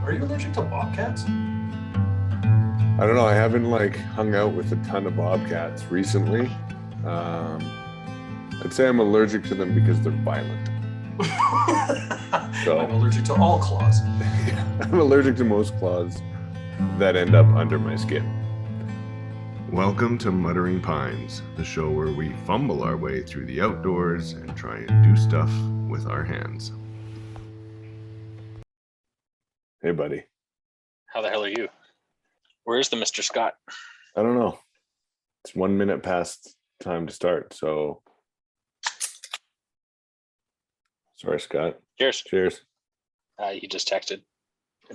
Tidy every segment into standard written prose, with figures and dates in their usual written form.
Are you allergic to bobcats? I don't know. I haven't hung out with a ton of bobcats recently. I'd say I'm allergic to them because they're violent. I'm allergic to all claws. I'm allergic to most claws that end up under my skin. Welcome to Muttering Pines, the show where we fumble our way through the outdoors and try and do stuff with our hands. Hey, buddy. How the hell are you? Where's the Mr. Scott? I don't know. It's 1 minute past time to start, so sorry, Scott. Cheers. Cheers. He just texted.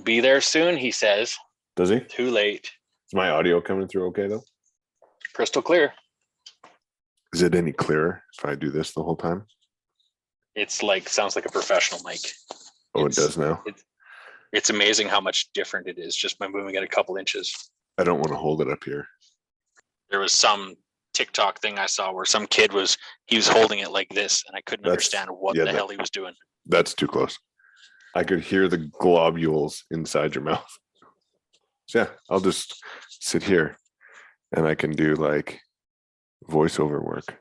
Be there soon, he says. Does he? Too late. Is my audio coming through okay, though? Crystal clear. Is it any clearer if I do this the whole time? It's sounds like a professional mic. Oh, it does now? It's amazing how much different it is just by moving it a couple inches. I don't want to hold it up here. There was some TikTok thing I saw where some kid was holding it like this, and I couldn't understand what the hell he was doing. That's too close. I could hear the globules inside your mouth. So yeah, I'll just sit here and I can do voiceover work.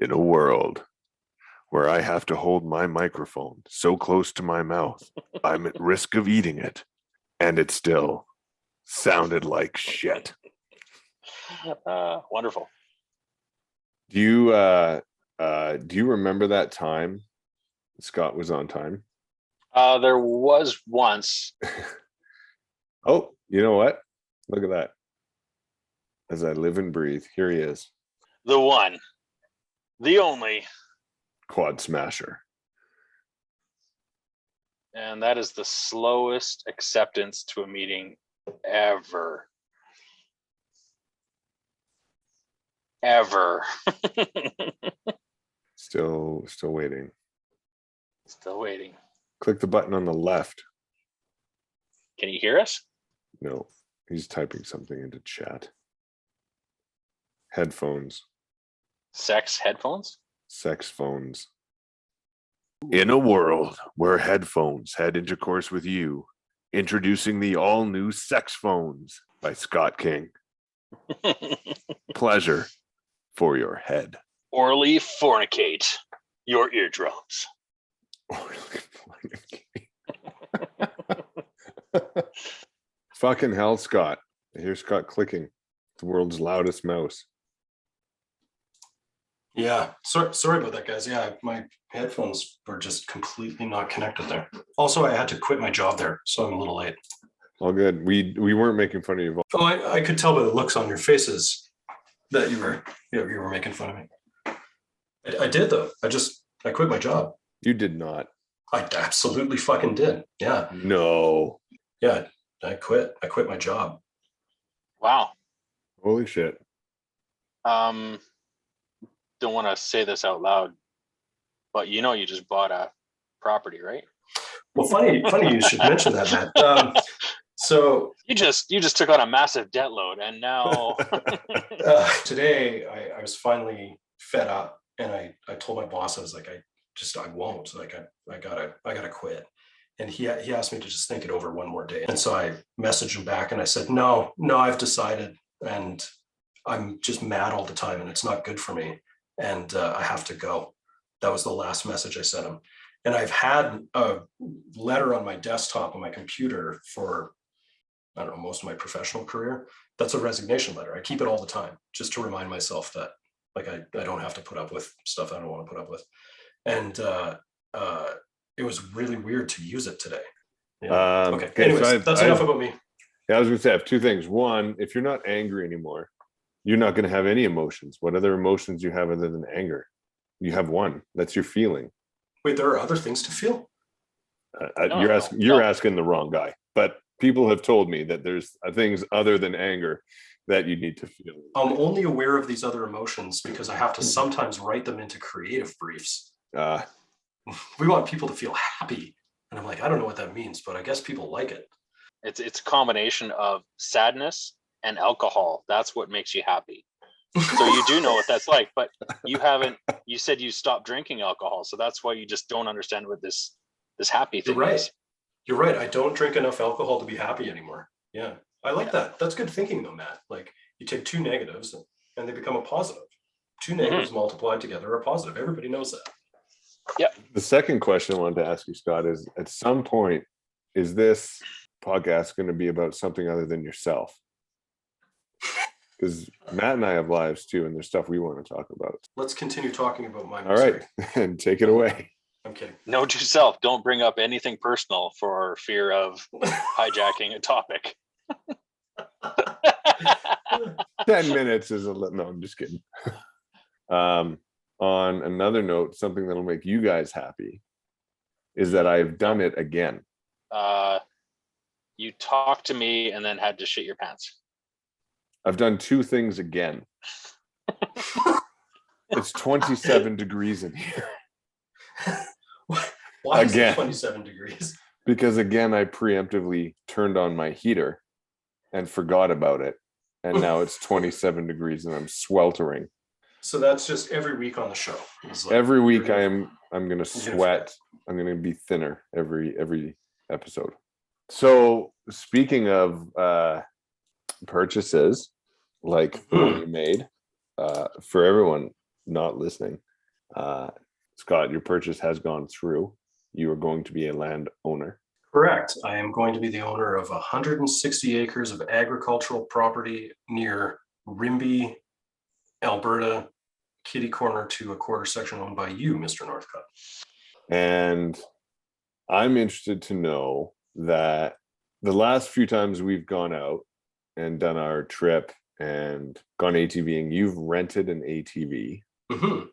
In a world where I have to hold my microphone so close to my mouth, I'm at risk of eating it, and it still sounded like shit. Wonderful. Do you remember that time Scott was on time? There was once. Oh, you know what? Look at that. As I live and breathe, here he is. The one, the only. Quad smasher. And that is the slowest acceptance to a meeting ever. Ever. Still waiting. Still waiting. Click the button on the left. Can you hear us? No, he's typing something into chat. Headphones. Sex headphones? Sex phones. In a world where headphones had intercourse with you, introducing the all-new sex phones by Scott King. Pleasure for your head. Orally fornicate your eardrums. Fucking hell, Scott. I hear Scott clicking. The world's loudest mouse. Yeah, sorry about that, guys. Yeah, my headphones were just completely not connected there. Also, I had to quit my job there, so I'm a little late. All good. We weren't making fun of you. Oh, I could tell by the looks on your faces that you were making fun of me. I did though. I quit my job. You did not. I absolutely fucking did. Yeah. No. Yeah, I quit. I quit my job. Wow. Holy shit. Don't want to say this out loud, but you just bought a property, right? Well, funny you should mention that, Matt. So you just took on a massive debt load, and now today I was finally fed up, and I told my boss, I was like, I won't. I gotta quit. And he asked me to just think it over one more day. And so I messaged him back and I said, no, I've decided, and I'm just mad all the time, and it's not good for me. And I have to go. That was the last message I sent him. And I've had a letter on my desktop on my computer for, I don't know, most of my professional career. That's a resignation letter. I keep it all the time just to remind myself that I don't have to put up with stuff I don't want to put up with. And it was really weird to use it today. Yeah. Okay. Anyways, so that's enough about me. Yeah, I was going to say I have two things. One, if you're not angry anymore, you're not going to have any emotions. What other emotions do you have other than anger? You have one. That's your feeling. Wait, there are other things to feel? You're asking the wrong guy. But people have told me that there's things other than anger that you need to feel. I'm only aware of these other emotions because I have to sometimes write them into creative briefs. We want people to feel happy. And I'm like, I don't know what that means, but I guess people like it. It's a combination of sadness and alcohol. That's what makes you happy. So you do know what that's like, but you said you stopped drinking alcohol. So that's why you just don't understand what this happy thing is. You're right. I don't drink enough alcohol to be happy anymore. Yeah. I like Yeah. that. That's good thinking though, Matt. Like you take two negatives and they become a positive. Two Mm-hmm. negatives multiplied together are positive. Everybody knows that. Yeah. The second question I wanted to ask you, Scott, is at some point, is this podcast going to be about something other than yourself? Because Matt and I have lives too, and there's stuff we want to talk about. Let's continue talking about my All right, and take it away. I'm kidding. Note to self: don't bring up anything personal for fear of hijacking a topic. 10 minutes is no, I'm just kidding. On another note, something that'll make you guys happy is that I've done it again. You talked to me and then had to shit your pants. I've done two things again. It's 27 degrees in here. Why is Again. it 27 degrees? Because again, I preemptively turned on my heater and forgot about it. And now it's 27 degrees and I'm sweltering. So that's just every week on the show. It's like, Every week I'm gonna sweat. I'm gonna be thinner every episode. So speaking of purchases, like the one you made, for everyone not listening, Scott, your purchase has gone through. You are going to be a landowner. Correct. I am going to be the owner of 160 acres of agricultural property near Rimbey, Alberta, kitty corner to a quarter section owned by you, Mr. Northcutt. And I'm interested to know that the last few times we've gone out and done our trip and gone ATVing, you've rented an ATV. Mm-hmm.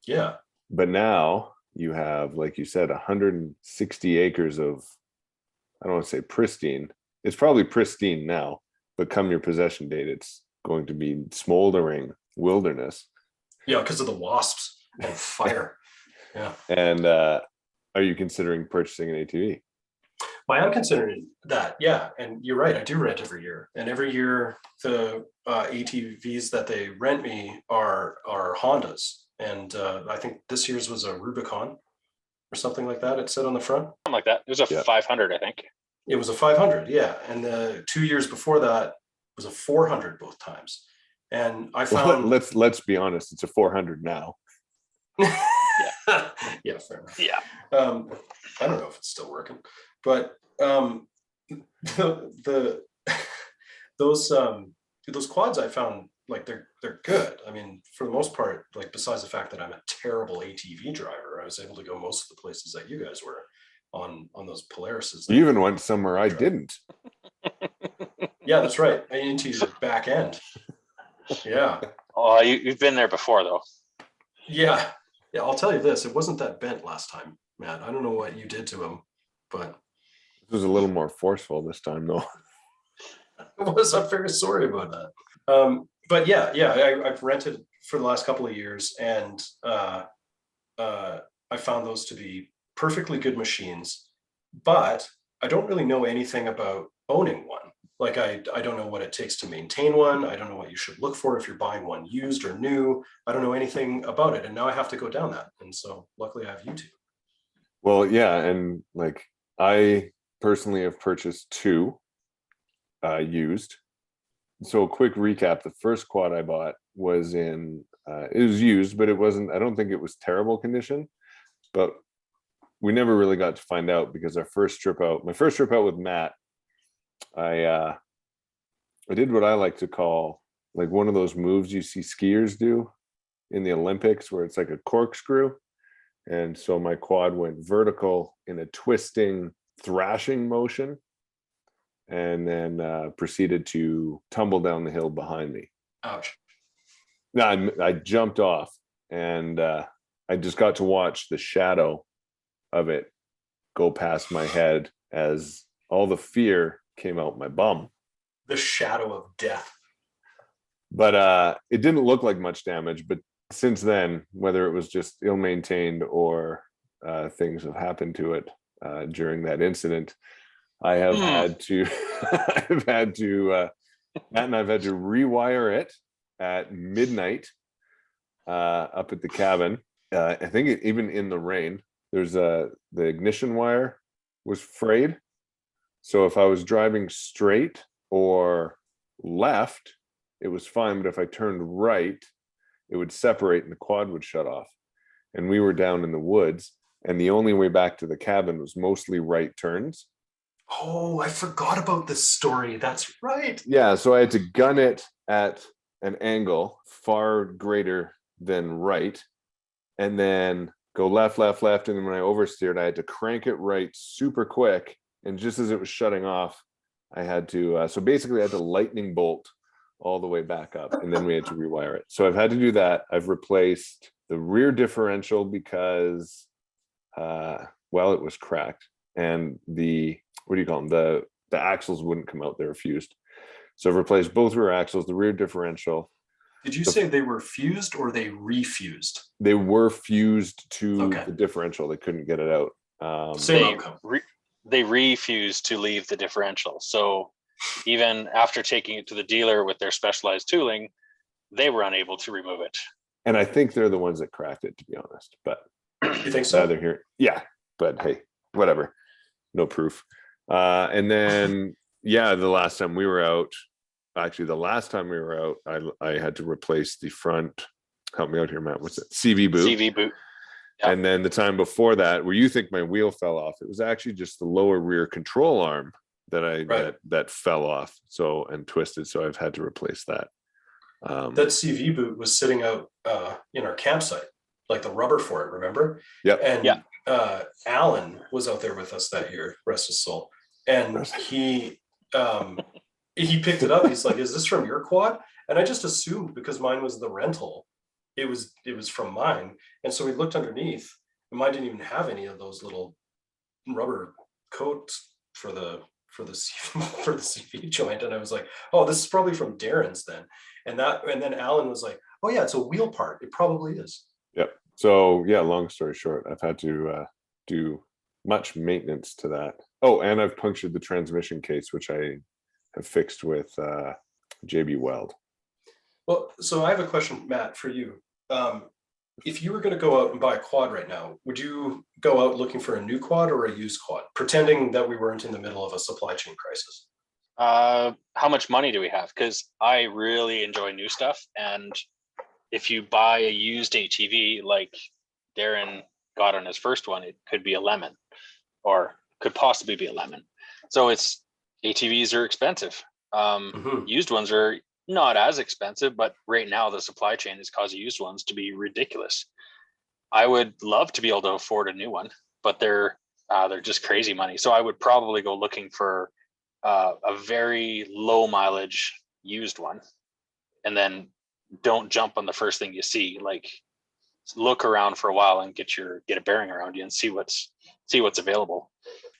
Yeah. But now you have, like you said, 160 acres of, I don't want to say pristine. It's probably pristine now, but come your possession date, it's going to be smoldering wilderness. Yeah, because of the wasps and fire. Yeah. And are you considering purchasing an ATV? Well, I am considering that. Yeah. And you're right. I do rent every year. And every year the ATVs that they rent me are Hondas. And I think this year's was a Rubicon or something like that. It said on the front. Something like that. It was a 500, I think. It was a 500, yeah. And the 2 years before that was a 400 both times. And I found let's be honest, it's a 400 now. Yeah, fair enough. Yeah. I don't know if it's still working, but those quads I found, like they're good. I mean, for the most part, like besides the fact that I'm a terrible ATV driver, I was able to go most of the places that you guys were on those Polarises. You even went somewhere I didn't. Yeah, that's right. Into your back end. Yeah. Oh, you've been there before though. Yeah. Yeah, I'll tell you this. It wasn't that bent last time, Matt. I don't know what you did to him, but it was a little more forceful this time though. I'm very sorry about that. But yeah, I've rented for the last couple of years, and I found those to be perfectly good machines, but I don't really know anything about owning one. Like I don't know what it takes to maintain one. I don't know what you should look for if you're buying one used or new. I don't know anything about it. And now I have to go down that. And so luckily I have you two. Well, yeah. And like I personally have purchased two used. So quick recap, the first quad I bought was it was used, but it wasn't, I don't think it was terrible condition, but we never really got to find out because my first trip out with Matt, I did what I like to call like one of those moves you see skiers do in the Olympics where it's like a corkscrew. And so my quad went vertical in a twisting, thrashing motion and then proceeded to tumble down the hill behind me. Ouch. No, I jumped off and I just got to watch the shadow of it go past my head as all the fear came out my bum. The shadow of death. But it didn't look like much damage. But since then, whether it was just ill-maintained or things have happened to it during that incident, I have had to, Matt and I've had to rewire it at midnight up at the cabin. I think even in the rain, there's the ignition wire was frayed. So if I was driving straight or left, it was fine. But if I turned right, it would separate and the quad would shut off. And we were down in the woods, and the only way back to the cabin was mostly right turns. Oh, I forgot about this story. That's right. Yeah, so I had to gun it at an angle far greater than right, and then go left, left, left. And then when I oversteered, I had to crank it right super quick. And just as it was shutting off, I had to, so basically I had to lightning bolt all the way back up, and then we had to rewire it. So I've had to do that. I've replaced the rear differential because, well, it was cracked, and the, what do you call them? The axles wouldn't come out; they were fused. So I've replaced both rear axles, the rear differential. Did you say they were fused or they refused? They were fused to Okay. the differential. They couldn't get it out. Same outcome. They refused to leave the differential. So even after taking it to the dealer with their specialized tooling, they were unable to remove it. And I think they're the ones that cracked it, to be honest. But You think so? neither here. Yeah, but hey, whatever. No proof. And then, yeah, the last time we were out, actually the last time we were out, I had to replace the front. Help me out here, Matt. What's it? CV boot. CV boot. Yeah. And then the time before that, where you think my wheel fell off, it was actually just the lower rear control arm that that fell off. So, and twisted. So I've had to replace that. That CV boot was sitting out in our campsite, like the rubber for it, remember? Yep. And Alan was out there with us that year, rest his soul. And he picked it up. He's like, "Is this from your quad?" And I just assumed, because mine was the rental, it was from mine. And so we looked underneath, and mine didn't even have any of those little rubber coats for the CV joint. And I was like, "Oh, this is probably from Darren's then." And then Alan was like, "Oh yeah, it's a wheel part. It probably is." Yep. So yeah, long story short, I've had to do much maintenance to that. Oh, and I've punctured the transmission case, which I have fixed with JB Weld. Well, so I have a question, Matt, for you. If you were going to go out and buy a quad right now, would you go out looking for a new quad or a used quad, pretending that we weren't in the middle of a supply chain crisis? How much money do we have? Because I really enjoy new stuff, and if you buy a used ATV like Darren got on his first one, it could be a lemon, or could possibly be a lemon. So ATVs are expensive. Used ones are not as expensive, but right now the supply chain is causing used ones to be ridiculous. I would love to be able to afford a new one, but they're just crazy money. So I would probably go looking for a very low mileage used one, and then don't jump on the first thing you see. Like, look around for a while and get a bearing around you and see what's available.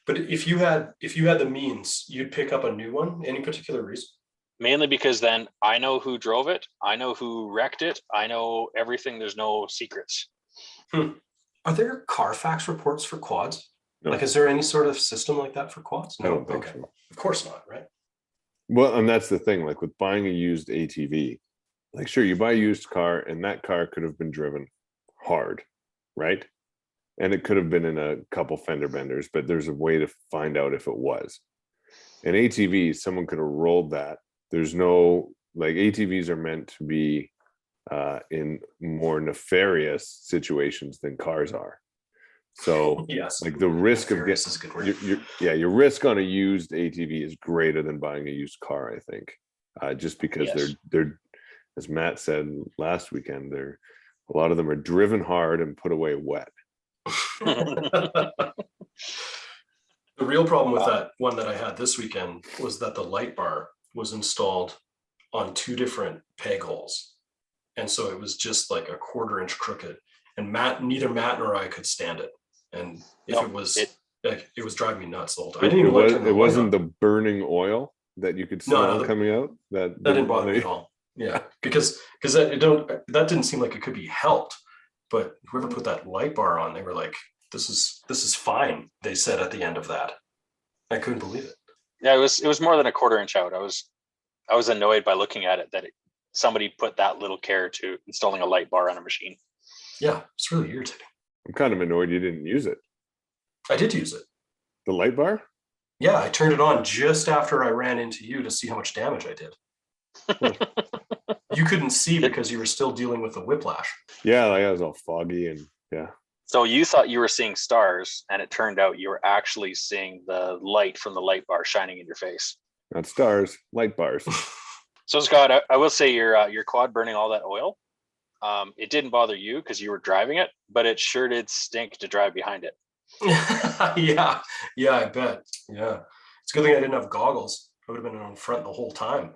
But if you had the means, you'd pick up a new one. Any particular reason? Mainly because then I know who drove it, I know who wrecked it, I know everything. There's no secrets. Are there Carfax reports for quads? No. Like, is there any sort of system like that for quads? I don't think so. Of course not, right? Well, and that's the thing, like with buying a used ATV, like sure, you buy a used car and that car could have been driven hard, right? And it could have been in a couple fender benders, but there's a way to find out if it was. An ATV, someone could have rolled that. There's no, like, ATVs are meant to be in more nefarious situations than cars are. So yes, like the risk of is a good word. Your risk on a used ATV is greater than buying a used car, I think, just because they're, as Matt said last weekend, a lot of them are driven hard and put away wet. The real problem with that one that I had this weekend was that the light bar was installed on two different peg holes, and so it was just like a 1/4 inch crooked, and neither Matt nor I could stand it. And it was driving me nuts the whole time. I didn't even it wasn't the burning oil that you could smell coming out. That didn't bother me at all. Yeah, because that didn't seem like it could be helped. But whoever put that light bar on, they were like, "This is fine." They said at the end of that. I couldn't believe it. Yeah, it was more than a 1/4 inch out. I was annoyed by looking at it that somebody put that little care to installing a light bar on a machine. Yeah, it's really irritating. I'm kind of annoyed you didn't use it. I did use it. The light bar? Yeah, I turned it on just after I ran into you to see how much damage I did. You couldn't see It- because you were still dealing with the whiplash. Yeah, like I was all foggy and yeah. So you thought you were seeing stars, and it turned out you were actually seeing the light from the light bar shining in your face. Not stars, light bars. So Scott, I will say your quad burning all that oil. It didn't bother you because you were driving it, but it sure did stink to drive behind it. Yeah, yeah, I bet. Yeah. It's a good thing I didn't have goggles. I would have been on front the whole time.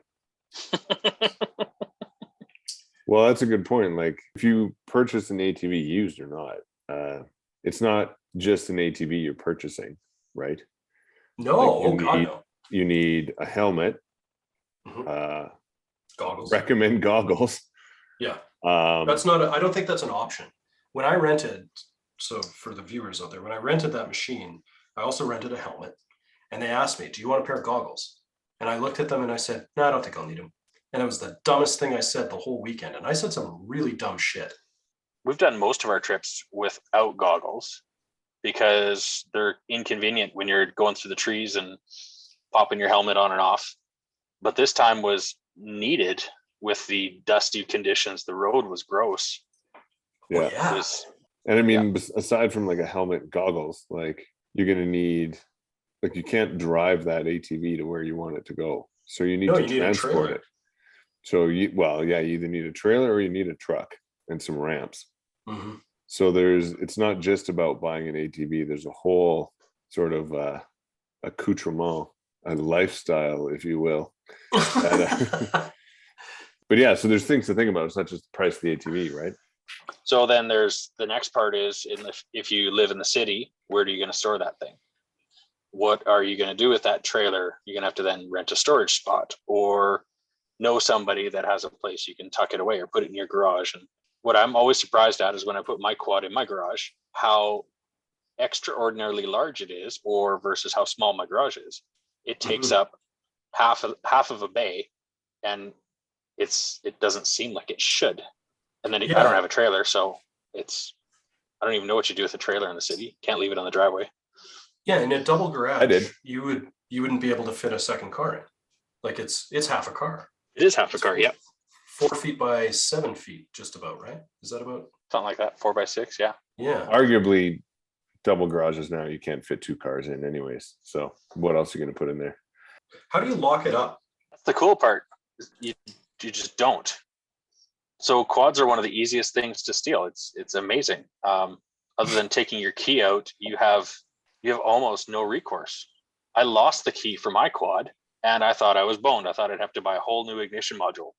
Well, that's a good point. Like if you purchase an ATV used or not, it's not just an ATV you're purchasing, right? No, Like oh God, no. you need a helmet, Mhm. Goggles. recommend goggles. Yeah. Um, That's not, I don't think that's an option. When I rented, so for the viewers out there, when I rented that machine, I also rented a helmet and they asked me, do you want a pair of goggles? And I looked at them and I said, no, I don't think I'll need them. And it was the dumbest thing I said the whole weekend. And I said some really dumb shit. We've done most of our trips without goggles because they're inconvenient when you're going through the trees and popping your helmet on and off. But this time was needed with the dusty conditions. The road was gross. yeah. Oh, yeah. It was, And I mean, aside from like a helmet and goggles, like you're going to need, like you can't drive that ATV to where you want it to go. So you need No, to you need a transport trailer. it. So yeah, you either need a trailer or you need a truck and some ramps. Mhm. So it's not just about buying an ATV. There's a whole sort of accoutrement, a lifestyle, if you will. But yeah, so there's things to think about. It's not just the price of the ATV, right? so then there's the next part is if you live in the city, where are you going to store that thing? What are you going to do with that trailer? You're going to have to then rent a storage spot or know somebody that has a place you can tuck it away or put it in your garage. And what I'm always surprised at is when I put my quad in my garage, how extraordinarily large it is, or versus how small my garage is. It takes Mhm. up half of a bay, and it doesn't seem like it should. And then I don't Yeah. have a trailer, so I don't even know what you do with a trailer in the city. Can't leave it on the driveway. Yeah. In a double I did. garage, you wouldn't be able to fit a second car in. Like it's half a car. It is half a It's car, yeah, 4 feet by 7 feet, just about, right? Is that about? something like that. 4x6, yeah. Yeah. Arguably, double garages now, you can't fit two cars in anyways. So what else are you going to put in there? How do you lock it up? That's the cool part. You just don't. So quads are one of the easiest things to steal. It's amazing. Other than taking your key out, you have almost no recourse. I lost the key for my quad, and I thought I was boned. I thought I'd have to buy a whole new ignition module,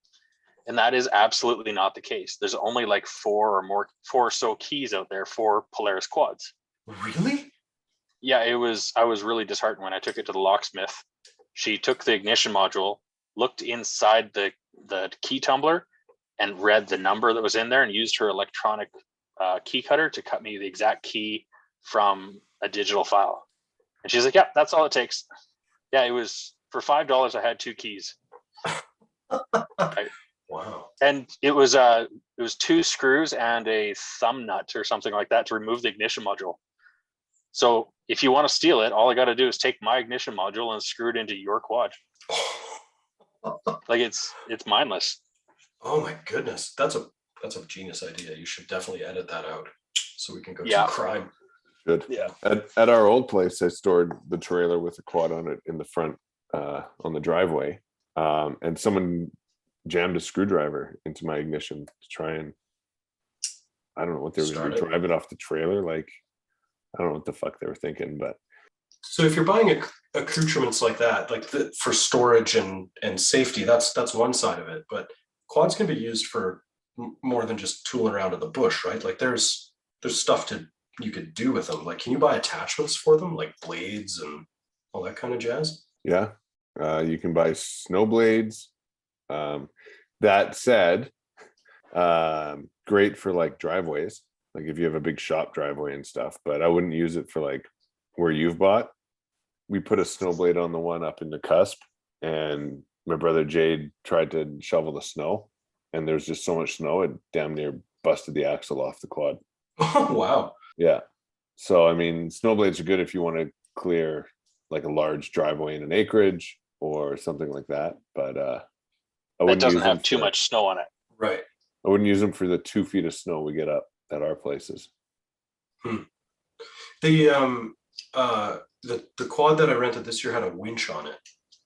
and that is absolutely not the case. There's only like four or so keys out there for Polaris quads. Really? Yeah, I was really disheartened when I took it to the locksmith. She took the ignition module, looked inside the key tumbler, and read the number that was in there, and used her electronic key cutter to cut me the exact key from a digital file. And she's like, "Yeah, that's all it takes." Yeah, it was for $5. I had two keys. Wow. And it was two screws and a thumb nut or something like that to remove the ignition module. So if you want to steal it, all I got to do is take my ignition module and screw it into your quad. Like it's mindless. Oh my goodness. That's a genius idea. You should definitely edit that out so we can go Yeah. to crime. Good. Yeah. At our old place, I stored the trailer with a quad on it in the front on the driveway. And someone jammed a screwdriver into my ignition to try and, I don't know what they were going to do, drive it off the trailer. Like, I don't know what the fuck they were thinking, but. So if you're buying accoutrements like that, like for storage and safety, that's one side of it. But quads can be used for more than just tooling around in the bush, right? Like there's stuff you could do with them. Like, can you buy attachments for them, like blades and all that kind of jazz? Yeah, you can buy snow blades. That said, great for like driveways, like if you have a big shop driveway and stuff, but I wouldn't use it for like where you've bought. We put a snow blade on the one up in the cusp, and my brother Jade tried to shovel the snow, and there's just so much snow it damn near busted the axle off the quad. Oh, wow. Yeah. So I mean, snow blades are good if you want to clear like a large driveway in an acreage or something like that. But I That wouldn't doesn't use them have too for, much snow on it. Right. I wouldn't use them for the 2 feet of snow we get up at our places. The the quad that I rented this year had a winch on it,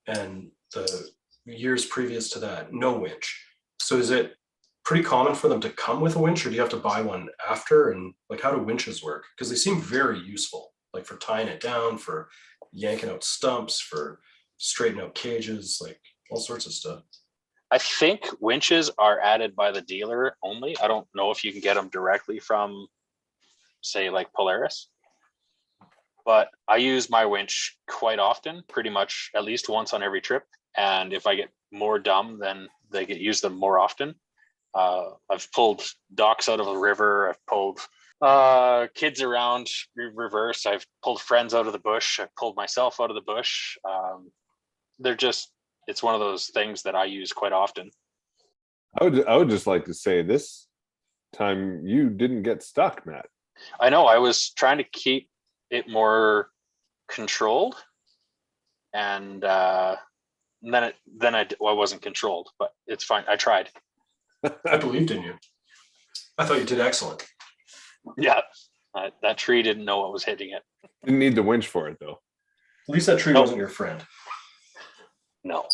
and the years previous to that, no winch. So is it pretty common for them to come with a winch, or do you have to buy one after? And like, how do winches work? Because they seem very useful, like for tying it down, for yanking out stumps, for straightening out cages, like all sorts of stuff. I think winches are added by the dealer only. I don't know if you can get them directly from, say, like Polaris. But I use my winch quite often, pretty much at least once on every trip. And if I get more dumb, then they get use them more often. I've pulled docks out of a river. I've pulled kids around reverse. I've pulled friends out of the bush. I've pulled myself out of the bush. It's one of those things that I use quite often. I would just like to say this time you didn't get stuck, Matt. I know I was trying to keep it more controlled, and then I wasn't controlled, but it's fine. I tried. I believed in you. I thought you did excellent. Yeah, that tree didn't know what was hitting it. Didn't need the winch for it though. At least that tree Nope. wasn't your friend. No.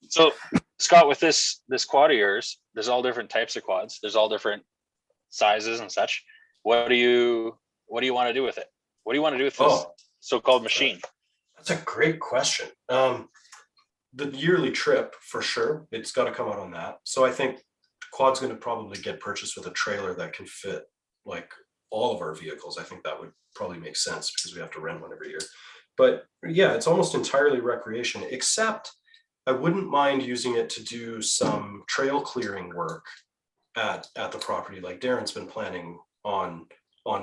So, Scott, with this quad of yours, there's all different types of quads. There's all different sizes and such. What do you want to do with it? What do you want to do with this so-called machine? That's a great question. The yearly trip, for sure, it's got to come out on that. So I think the quad's going to probably get purchased with a trailer that can fit like all of our vehicles. I think that would probably make sense because we have to rent one every year. But yeah, it's almost entirely recreation, except I wouldn't mind using it to do some trail clearing work at the property, like Darren's been planning on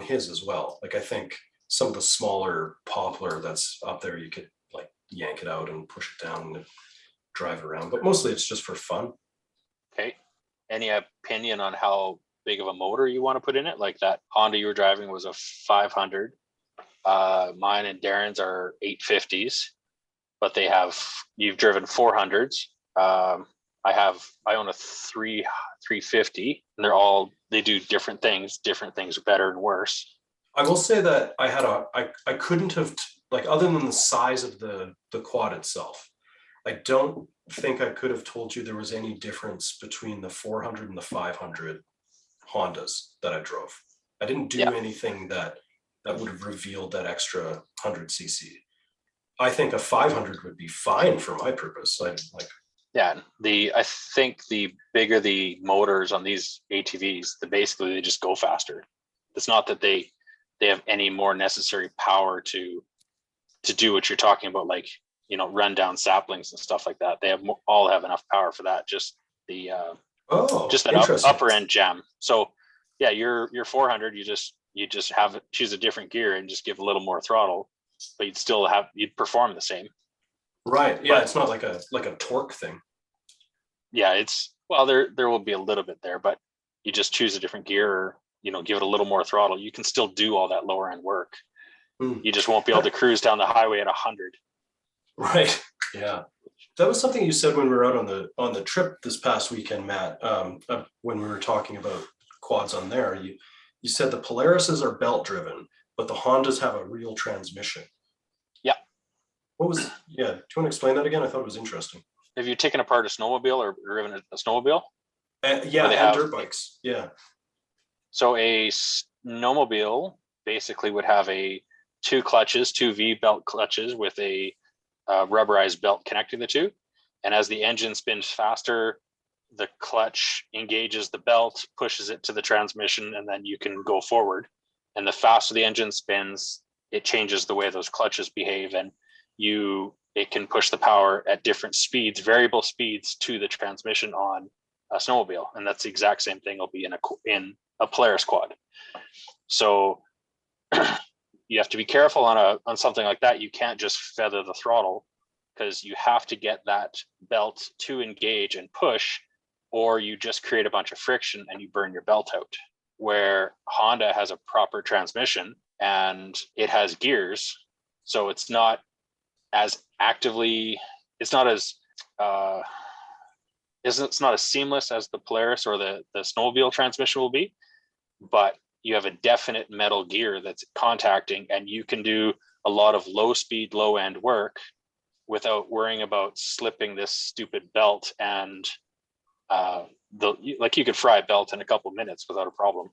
his as well. Like I think some of the smaller poplar that's up there, you could like yank it out and push it down and drive around, but mostly it's just for fun. Okay. Any opinion on how big of a motor you want to put in it? Like that Honda you were driving was a 500. Mine and Darren's are 850s, but you've driven 400s. I own a 350, and they do different things. Different things are better and worse. I will say that I couldn't have, like, other than the size of the quad itself, I don't think I could have told you there was any difference between the 400 and the 500 Hondas that I drove. I didn't do anything that would have revealed that extra 100cc. I think a 500 would be fine for my purpose. I think the bigger the motors on these ATVs, basically they just go faster. It's not that they have any more necessary power to do what you're talking about, like, run down saplings and stuff like that. They all have enough power for that. Just the that upper end jam. So yeah, your 400, you just choose a different gear and just give a little more throttle, but you'd perform the same. Right. Yeah, but it's not like a torque thing. Yeah, there will be a little bit there, but you just choose a different gear, or give it a little more throttle. You can still do all that lower end work. You just won't be able to cruise down the highway at 100. Right. Yeah. That was something you said when we were out on the trip this past weekend, Matt. When we were talking about quads on there, you said the Polarises are belt driven, but the Hondas have a real transmission. Yeah. Do you want to explain that again? I thought it was interesting. Have you taken apart a snowmobile or driven a snowmobile? Yeah, and dirt bikes. Yeah. So a snowmobile basically would have two V belt clutches with a rubberized belt connecting the two. And as the engine spins faster, the clutch engages the belt, pushes it to the transmission, and then you can go forward. And the faster the engine spins, it changes the way those clutches behave, and it can push the power at different speeds, variable speeds, to the transmission on a snowmobile. And that's the exact same thing will be in a Polaris quad. So you have to be careful on something like that. You can't just feather the throttle, because you have to get that belt to engage and push, or you just create a bunch of friction and you burn your belt out. Where Honda has a proper transmission, and it has gears, so it's not as actively, it's not as it's not as seamless as the Polaris or the snowmobile transmission will be, but you have a definite metal gear that's contacting, and you can do a lot of low speed, low end work without worrying about slipping this stupid belt. And like you could fry a belt in a couple of minutes without a problem.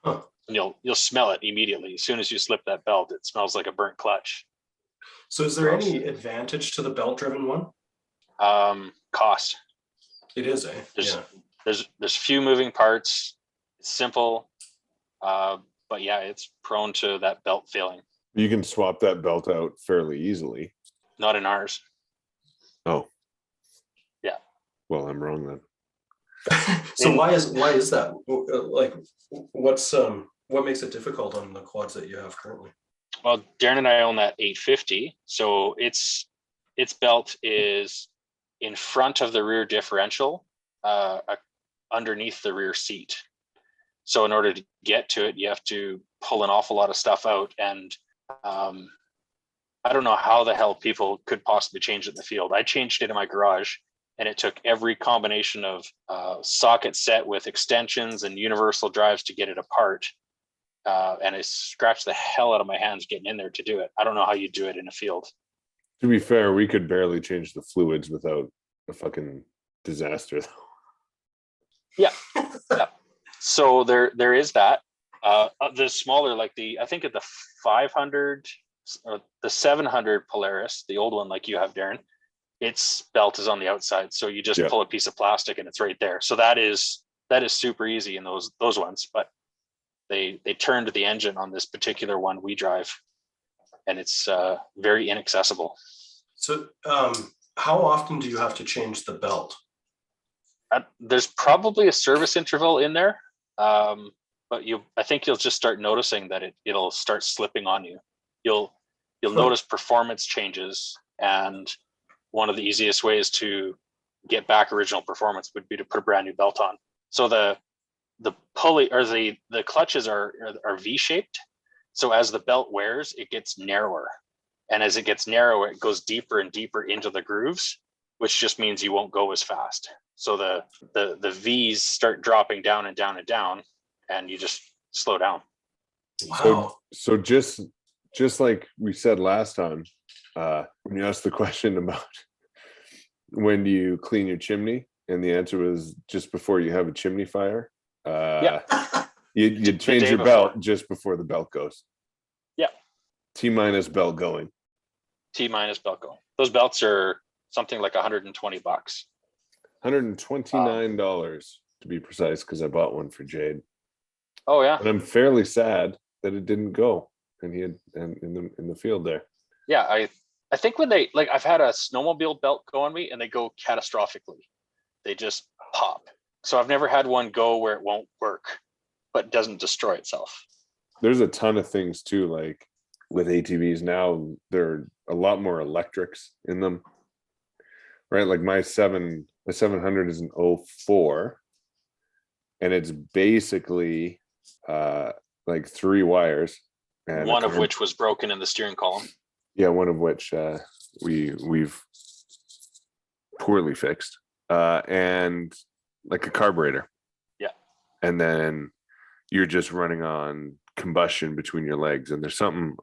Huh. And you'll smell it immediately. As soon as you slip that belt, it smells like a burnt clutch. So is there any advantage to the belt driven one? Cost. It is, eh? There's few moving parts. It's simple, but yeah, it's prone to that belt failing. You can swap that belt out fairly easily. Not in ours. Oh. Yeah. Well, I'm wrong then. So why is that? Like, what makes it difficult on the quads that you have currently? Well, Darren and I own that 850, so its belt is in front of the rear differential, underneath the rear seat. So in order to get to it, you have to pull an awful lot of stuff out, and I don't know how the hell people could possibly change it in the field. I changed it in my garage, and it took every combination of socket set with extensions and universal drives to get it apart. And I scratched the hell out of my hands getting in there to do it. I don't know how you do it in a field. To be fair, we could barely change the fluids without a fucking disaster, though. Yeah. Yeah. So there is that. The smaller, like I think at the 500 or the 700 Polaris, the old one like you have, Darren, its belt is on the outside. So you just pull a piece of plastic and it's right there. So that is super easy in those ones. But they turned the engine on this particular one we drive, and it's very inaccessible. So how often do you have to change the belt? There's probably a service interval in there, but I think you'll just start noticing that it'll start slipping on you. You'll notice performance changes, and one of the easiest ways to get back original performance would be to put a brand new belt on. So the pulley or the clutches are V-shaped. So as the belt wears, it gets narrower. And as it gets narrower, it goes deeper and deeper into the grooves, which just means you won't go as fast. So the V's start dropping down and down and down, and you just slow down. Wow. So just like we said last time, when you asked the question about when do you clean your chimney, and the answer was just before you have a chimney fire. You change your belt just before the belt goes. Yeah. T-minus belt going. T-minus belt going. Those belts are something like $120. $129 to be precise, because I bought one for Jade. Oh yeah. And I'm fairly sad that it didn't go, and he had in the field there. Yeah, I think when I've had a snowmobile belt go on me, and they go catastrophically. They just pop. So I've never had one go where it won't work, but doesn't destroy itself. There's a ton of things too, like with ATVs now, there are a lot more electrics in them, right? Like my 700 is an 04, and it's basically like 3 wires, and one of which was broken in the steering column. Yeah, one of which we've poorly fixed, and like a carburetor. Yeah. And then you're just running on combustion between your legs, and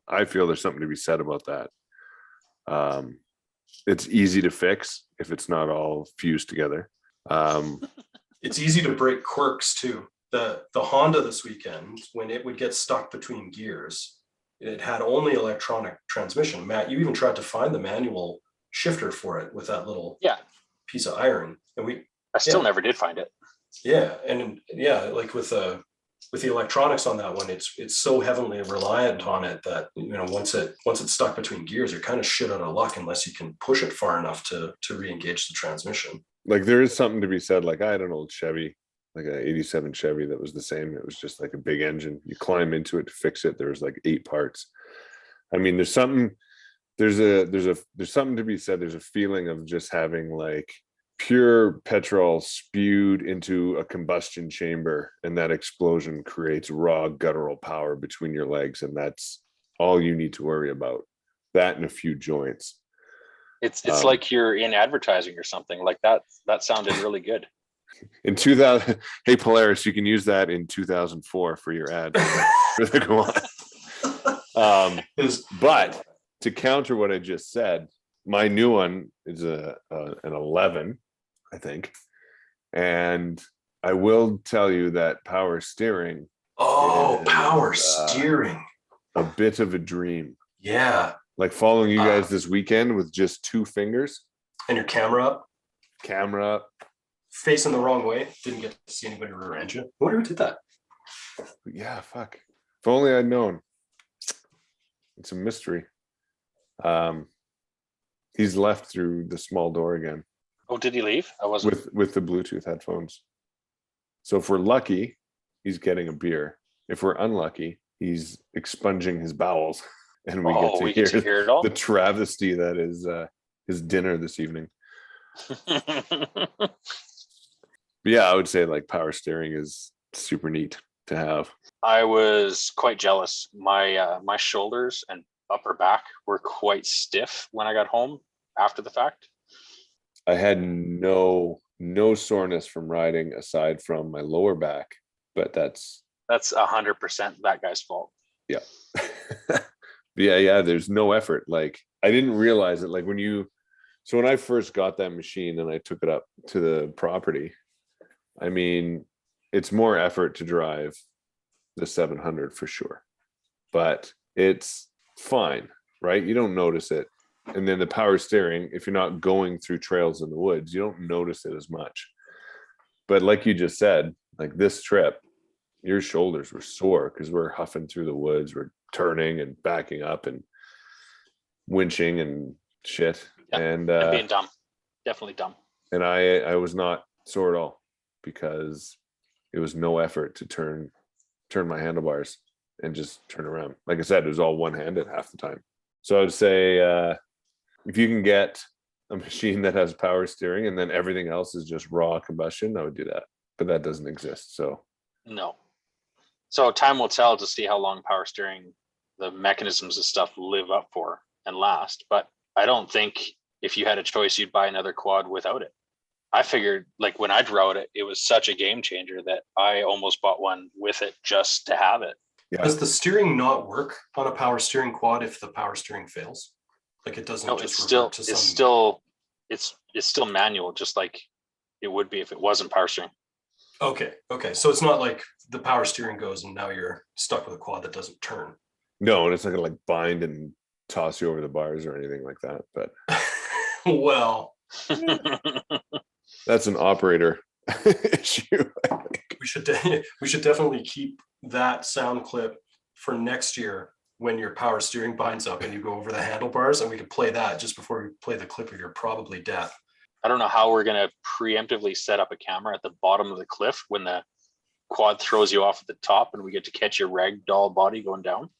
I feel there's something to be said about that. It's easy to fix if it's not all fused together. It's easy to break quirks too. The Honda this weekend, when it would get stuck between gears, it had only electronic transmission. Matt, you even tried to find the manual shifter for it with that little piece of iron, and I still never did find it. Yeah, and like with the electronics on that one, it's so heavily reliant on it that once it's stuck between gears, you're kind of shit out of luck unless you can push it far enough to re-engage the transmission. Like there is something to be said. Like I had an old Chevy, like an 87 Chevy that was the same. It was just like a big engine. You climb into it to fix it. There was like 8 parts. I mean, there's something to be said. There's a feeling of just having like pure petrol spewed into a combustion chamber, and that explosion creates raw guttural power between your legs, and that's all you need to worry about. That and a few joints. It's like you're in advertising or something like that. That sounded really good. In 2000, hey Polaris, you can use that in 2004 for your ad for the Guan. But to counter what I just said, my new one is an 11, I think, and I will tell you that power steering. Power steering. A bit of a dream. Yeah. Like following you guys this weekend with just 2 fingers. And your camera up. Camera up. Facing the wrong way. Didn't get to see anybody rear-end you. I wonder who did that. Yeah, fuck. If only I'd known. It's a mystery. He's left through the small door again. Oh, did he leave? I wasn't. With the Bluetooth headphones. So if we're lucky, he's getting a beer. If we're unlucky, he's expunging his bowels, and we get to hear it all. The travesty that is his dinner this evening. But yeah, I would say like power steering is super neat to have. I was quite jealous. My shoulders and upper back were quite stiff when I got home after the fact. I had no soreness from riding aside from my lower back, but that's 100% that guy's fault. Yeah. yeah, there's no effort. Like I didn't realize it. Like when I first got that machine and I took it up to the property, I mean, it's more effort to drive the 700 for sure, but it's fine, right? You don't notice it. And then the power steering, if you're not going through trails in the woods, you don't notice it as much. But like you just said, like this trip, your shoulders were sore because we're huffing through the woods, we're turning and backing up and winching and shit. Yeah, and being dumb, definitely dumb. And I was not sore at all because it was no effort to turn my handlebars and just turn around. Like I said, it was all one-handed half the time. So I would say if you can get a machine that has power steering and then everything else is just raw combustion, I would do that. But that doesn't exist. So no. So time will tell to see how long power steering, the mechanisms and stuff live up for and last. But I don't think if you had a choice, you'd buy another quad without it. I figured like when I rode it, it was such a game changer that I almost bought one with it just to have it. Yeah. Does the steering not work on a power steering quad if the power steering fails? Like it doesn't. No, just it's still manual, just like it would be if it wasn't power steering. Okay. So it's not like the power steering goes and now you're stuck with a quad that doesn't turn. No, and it's not gonna like bind and toss you over the bars or anything like that. But well, that's an operator issue. We should definitely keep that sound clip for next year when your power steering binds up and you go over the handlebars, and we could play that just before we play the clip of your probably death. I don't know how we're going to preemptively set up a camera at the bottom of the cliff when the quad throws you off at the top and we get to catch your ragdoll body going down.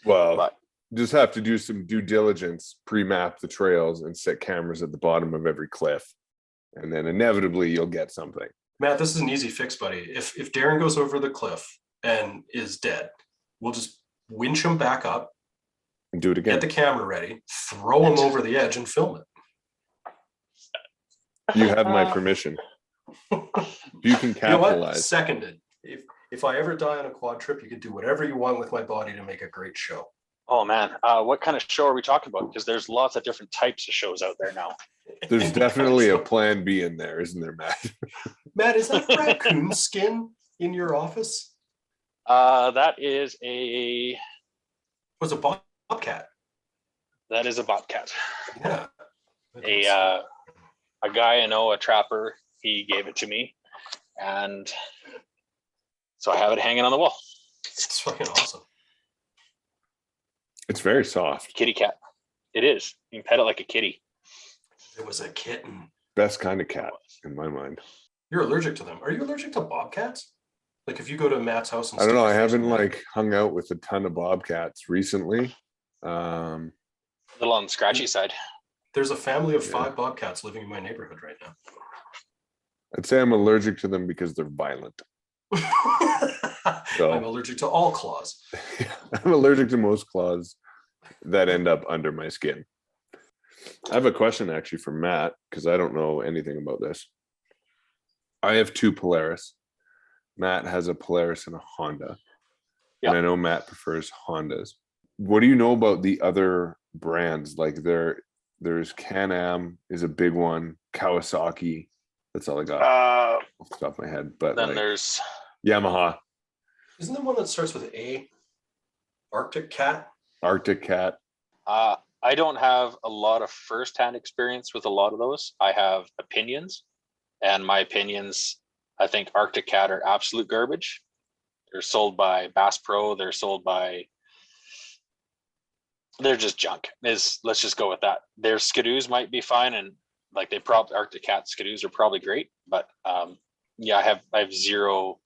Well, just have to do some due diligence, pre-map the trails and set cameras at the bottom of every cliff. And then inevitably you'll get something. Matt, this is an easy fix, buddy. If Darren goes over the cliff and is dead, we'll just winch him back up and do it again. Get the camera ready, throw him over the edge and film it. You have my permission. You can capitalize. You know what? Seconded. If I ever die on a quad trip, you can do whatever you want with my body to make a great show. Oh man, what kind of show are we talking about? Because there's lots of different types of shows out there now. There's definitely a plan B in there, isn't there, Matt? Matt, is that raccoon skin in your office? That is a... Was a bobcat. That is a bobcat. Yeah. A guy I know, a trapper, he gave it to me. And so I have it hanging on the wall. It's fucking awesome. It's very soft. Kitty cat. It is. You can pet it like a kitty. It was a kitten. Best kind of cat in my mind. You're allergic to them. Are you allergic to bobcats? Like if you go to Matt's house and I don't know. I haven't like hung out with a ton of bobcats recently. A little on the scratchy side. There's a family of 5 bobcats living in my neighborhood right now. I'd say I'm allergic to them because they're violent. So I'm allergic to all claws. I'm allergic to most claws that end up under my skin. I have a question actually for Matt, because I don't know anything about this. I have two Polaris. Matt has a Polaris and a Honda. And I know Matt prefers Hondas. What do you know about the other brands? Like there's Can-Am is a big one, Kawasaki. That's all I got off the top of my head. But then like, there's Yamaha, Isn't there one that starts with A? Arctic Cat? Arctic Cat. I don't have a lot of firsthand experience with a lot of those. I have opinions, and my opinions, I think Arctic Cat are absolute garbage. They're sold by Bass Pro. They're just junk. Let's just go with that. Their skidoos might be fine, and like Arctic Cat skidoos are probably great, but yeah, I have zero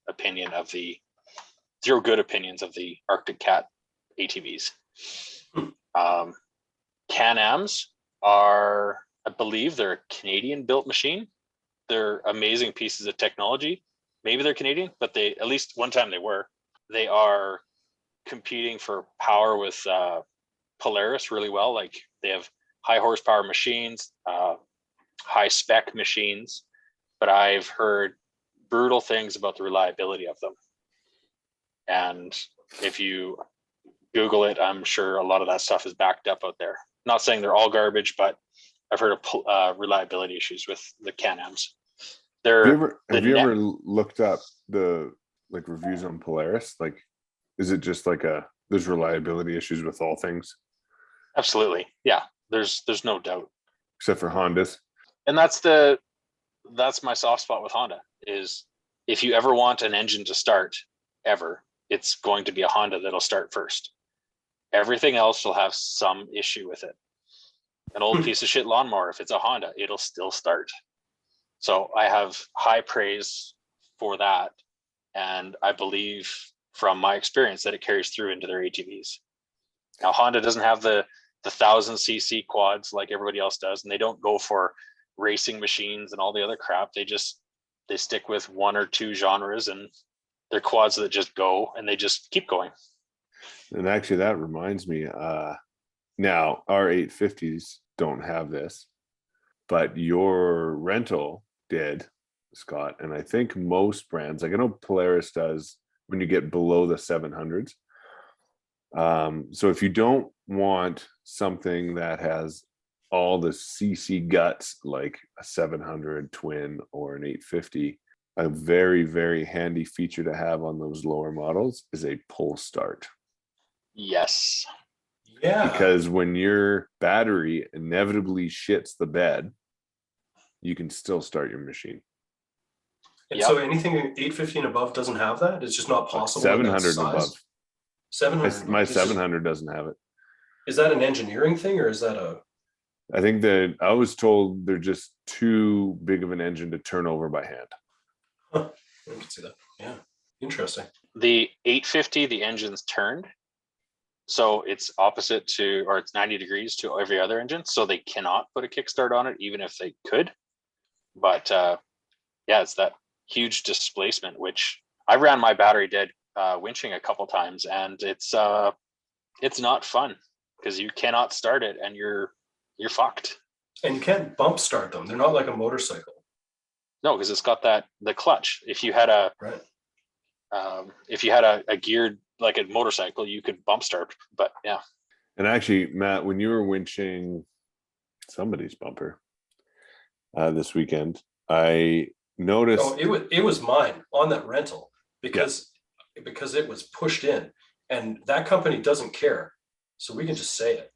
good opinions of the Arctic Cat ATVs. Can-Ams are, I believe they're a Canadian built machine. They're amazing pieces of technology. Maybe they're Canadian, but they, at least one time they were. They are competing for power with Polaris really well. Like they have high horsepower machines, high spec machines, but I've heard brutal things about the reliability of them. And if you Google it, I'm sure a lot of that stuff is backed up out there. Not saying they're all garbage, but I've heard of reliability issues with the Can-Ams. Have you ever looked up the like reviews on Polaris? Like, is it just like there's reliability issues with all things? Absolutely. Yeah. There's no doubt. Except for Hondas. And that's my soft spot with Honda is if you ever want an engine to start ever, it's going to be a Honda that'll start first. Everything else will have some issue with it. An old piece of shit lawnmower, if it's a Honda, it'll still start. So I have high praise for that. And I believe from my experience that it carries through into their ATVs. Now, Honda doesn't have the 1000cc quads like everybody else does, and they don't go for racing machines and all the other crap. They stick with one or two genres, and they're quads that just go and they just keep going. And actually, that reminds me. Now our 850s don't have this, but your rental did, Scott. And I think most brands, like I know Polaris does when you get below the 700s. So if you don't want something that has all the CC guts like a 700 twin or an 850, a very, very handy feature to have on those lower models is a pull start. Yes. Yeah. Because when your battery inevitably shits the bed, you can still start your machine. And so anything 850 and above doesn't have that? It's just not possible. 700 and above. 700. My 700 doesn't have it. Is that an engineering thing or is that I think that I was told they're just too big of an engine to turn over by hand. Huh. I can see that. Yeah. Interesting. The 850, the engine's turned. So it's opposite to, or it's 90 degrees to every other engine. So they cannot put a kickstart on it, even if they could. But yeah, it's that huge displacement, which I ran my battery dead winching a couple times, and it's not fun because you cannot start it and you're fucked. And you can't bump start them. They're not like a motorcycle. No, because it's got the clutch. If you had a geared like a motorcycle, you could bump start, but yeah. And actually, Matt, when you were winching somebody's bumper this weekend, I noticed. Oh, it was mine on that rental because it was pushed in, and that company doesn't care, so we can just say it.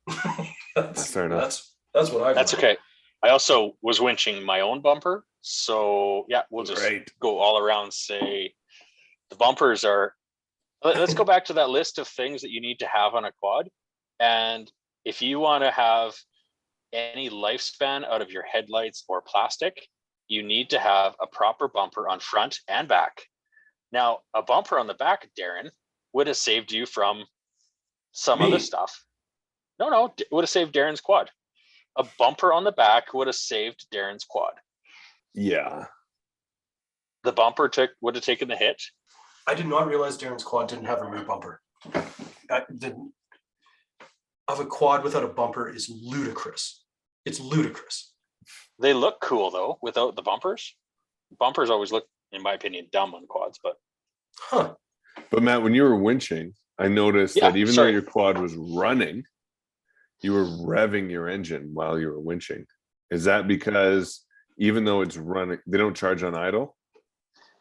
That's fair enough. That's what I. That's okay. I also was winching my own bumper, so yeah, we'll just go all around. Say the bumpers are. Let's go back to that list of things that you need to have on a quad. And if you want to have any lifespan out of your headlights or plastic, you need to have a proper bumper on front and back. Now, a bumper on the back, Darren, would have saved you from some other stuff. No, it would have saved Darren's quad. A bumper on the back would have saved Darren's quad. Yeah. The bumper would have taken the hit. I did not realize Darren's quad didn't have a rear bumper. Of a quad without a bumper is ludicrous. It's ludicrous. They look cool though without the bumpers. Bumpers always look, in my opinion, dumb on quads, but Huh. But Matt, when you were winching, I noticed Yeah, that even sorry. though your quad was running, you were revving your engine while you were winching. Is that because even though it's running, they don't charge on idle?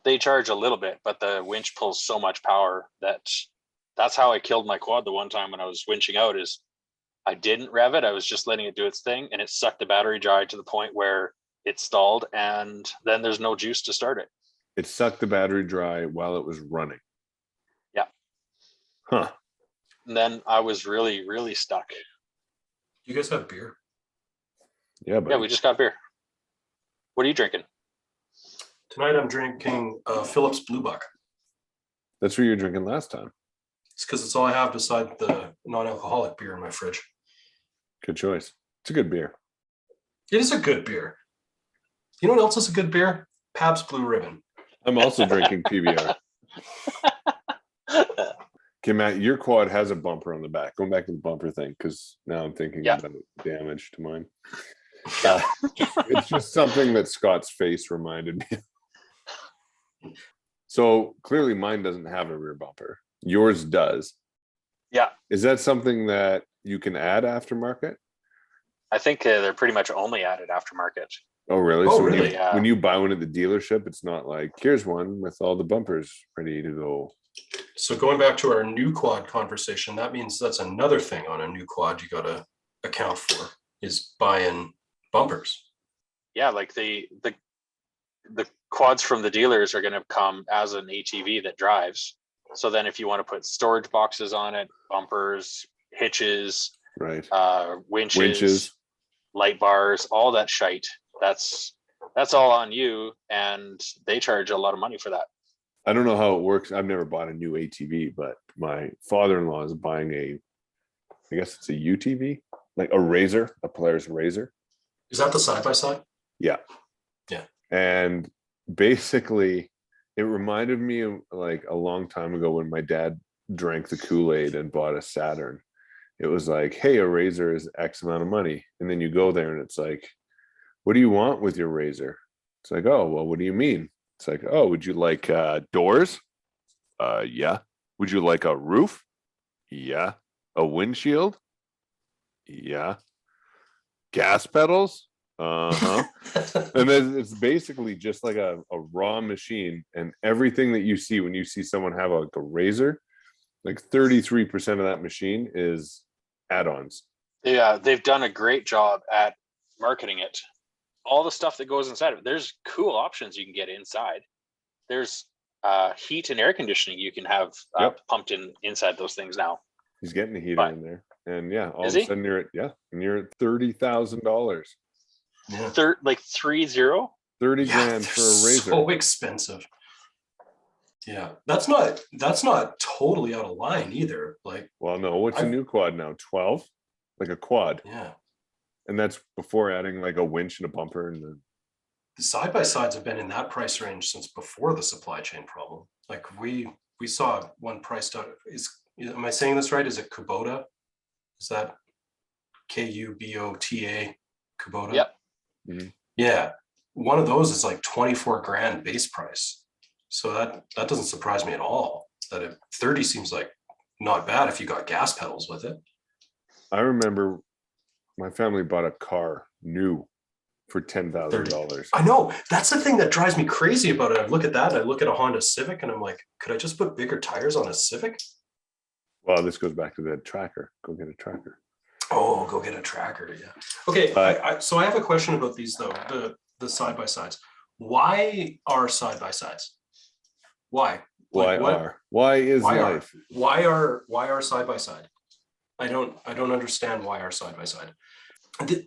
They charge a little bit, but the winch pulls so much power that's how I killed my quad the one time when I was winching out. Is I didn't rev it. I was just letting it do its thing, and it sucked the battery dry to the point where it stalled, and then there's no juice to start it. It sucked the battery dry while it was running. Yeah. Huh. And then I was really, really stuck. You guys have beer? Yeah, but Yeah, we just got beer. What are you drinking? Tonight I'm drinking Phillips Blue Buck. that's what you were drinking last time. It's because it's all I have beside the non-alcoholic beer in my fridge. Good choice. It's a good beer. It is a good beer. You know what else is a good beer? Pabst Blue Ribbon. I'm also drinking PBR. Okay, Matt, your quad has a bumper on the back. Going back to the bumper thing, because now I'm thinking Yeah. about damage to mine. Yeah. It's just something that Scott's face reminded me of. So clearly mine doesn't have a rear bumper. Yours does. Yeah. Is that something that you can add aftermarket? I think they're pretty much only added aftermarket. Oh, really? Oh, So really? when you buy one at the dealership, it's not like, here's one with all the bumpers ready to go. So going back to our new quad conversation, that means that's another thing on a new quad you got to account for is buying bumpers. Yeah, like the quads from the dealers are going to come as an ATV that drives. So then if you want to put storage boxes on it, bumpers, hitches, Right. winches, light bars, all that shite, that's all on you, and they charge a lot of money for that. I don't know how it works. I've never bought a new ATV, but my father-in-law is buying I guess it's a UTV, like a Razor, a Polaris Razor. Is that the side-by-side? Yeah. Yeah. And basically it reminded me of like a long time ago when my dad drank the Kool-Aid and bought a Saturn. It was like, hey, a Razor is X amount of money. And then you go there and it's like, what do you want with your Razor? It's like, oh, well, what do you mean? It's like, oh, would you like doors? Yeah. Would you like a roof? Yeah. A windshield? Yeah. Gas pedals? Uh-huh. And then it's basically just like a raw machine, and everything that you see when you see someone have like a Razor, like 33% of that machine is add-ons. Yeah, they've done a great job at marketing it. All the stuff that goes inside of it. There's cool options you can get inside. There's heat and air conditioning you can have pumped inside those things now. He's getting the heater in there, and yeah, all Is of a he? sudden you're at $30,000. Yeah. Like 30? 30 Yeah, grand they're for a Razor. so expensive. Yeah, that's not totally out of line either. Like, Well, no, what's a new quad now? 12? Like a quad. yeah, And that's before adding like a winch and a bumper and the side-by-sides have been in that price range since before the supply chain problem. Like we saw one priced out. Am I saying this right? Is it Kubota? Is that Kubota? Kubota? Yep. Mm-hmm. Yeah, one of those is like 24 grand base price. So that doesn't surprise me at all. That 30 seems like not bad if you got gas pedals with it. I remember my family bought a car new for $10,000. I know, that's the thing that drives me crazy about it. I look at that and I look at a Honda Civic and I'm like, could I just put bigger tires on a Civic? Well, this goes back to the tracker. Go get a tracker. Oh, go get a tracker. Yeah. Okay. So I have a question about these though. The side-by-sides. Why are side-by-sides? Why? Why is life? Why are side-by-side? I don't understand why are side-by-side.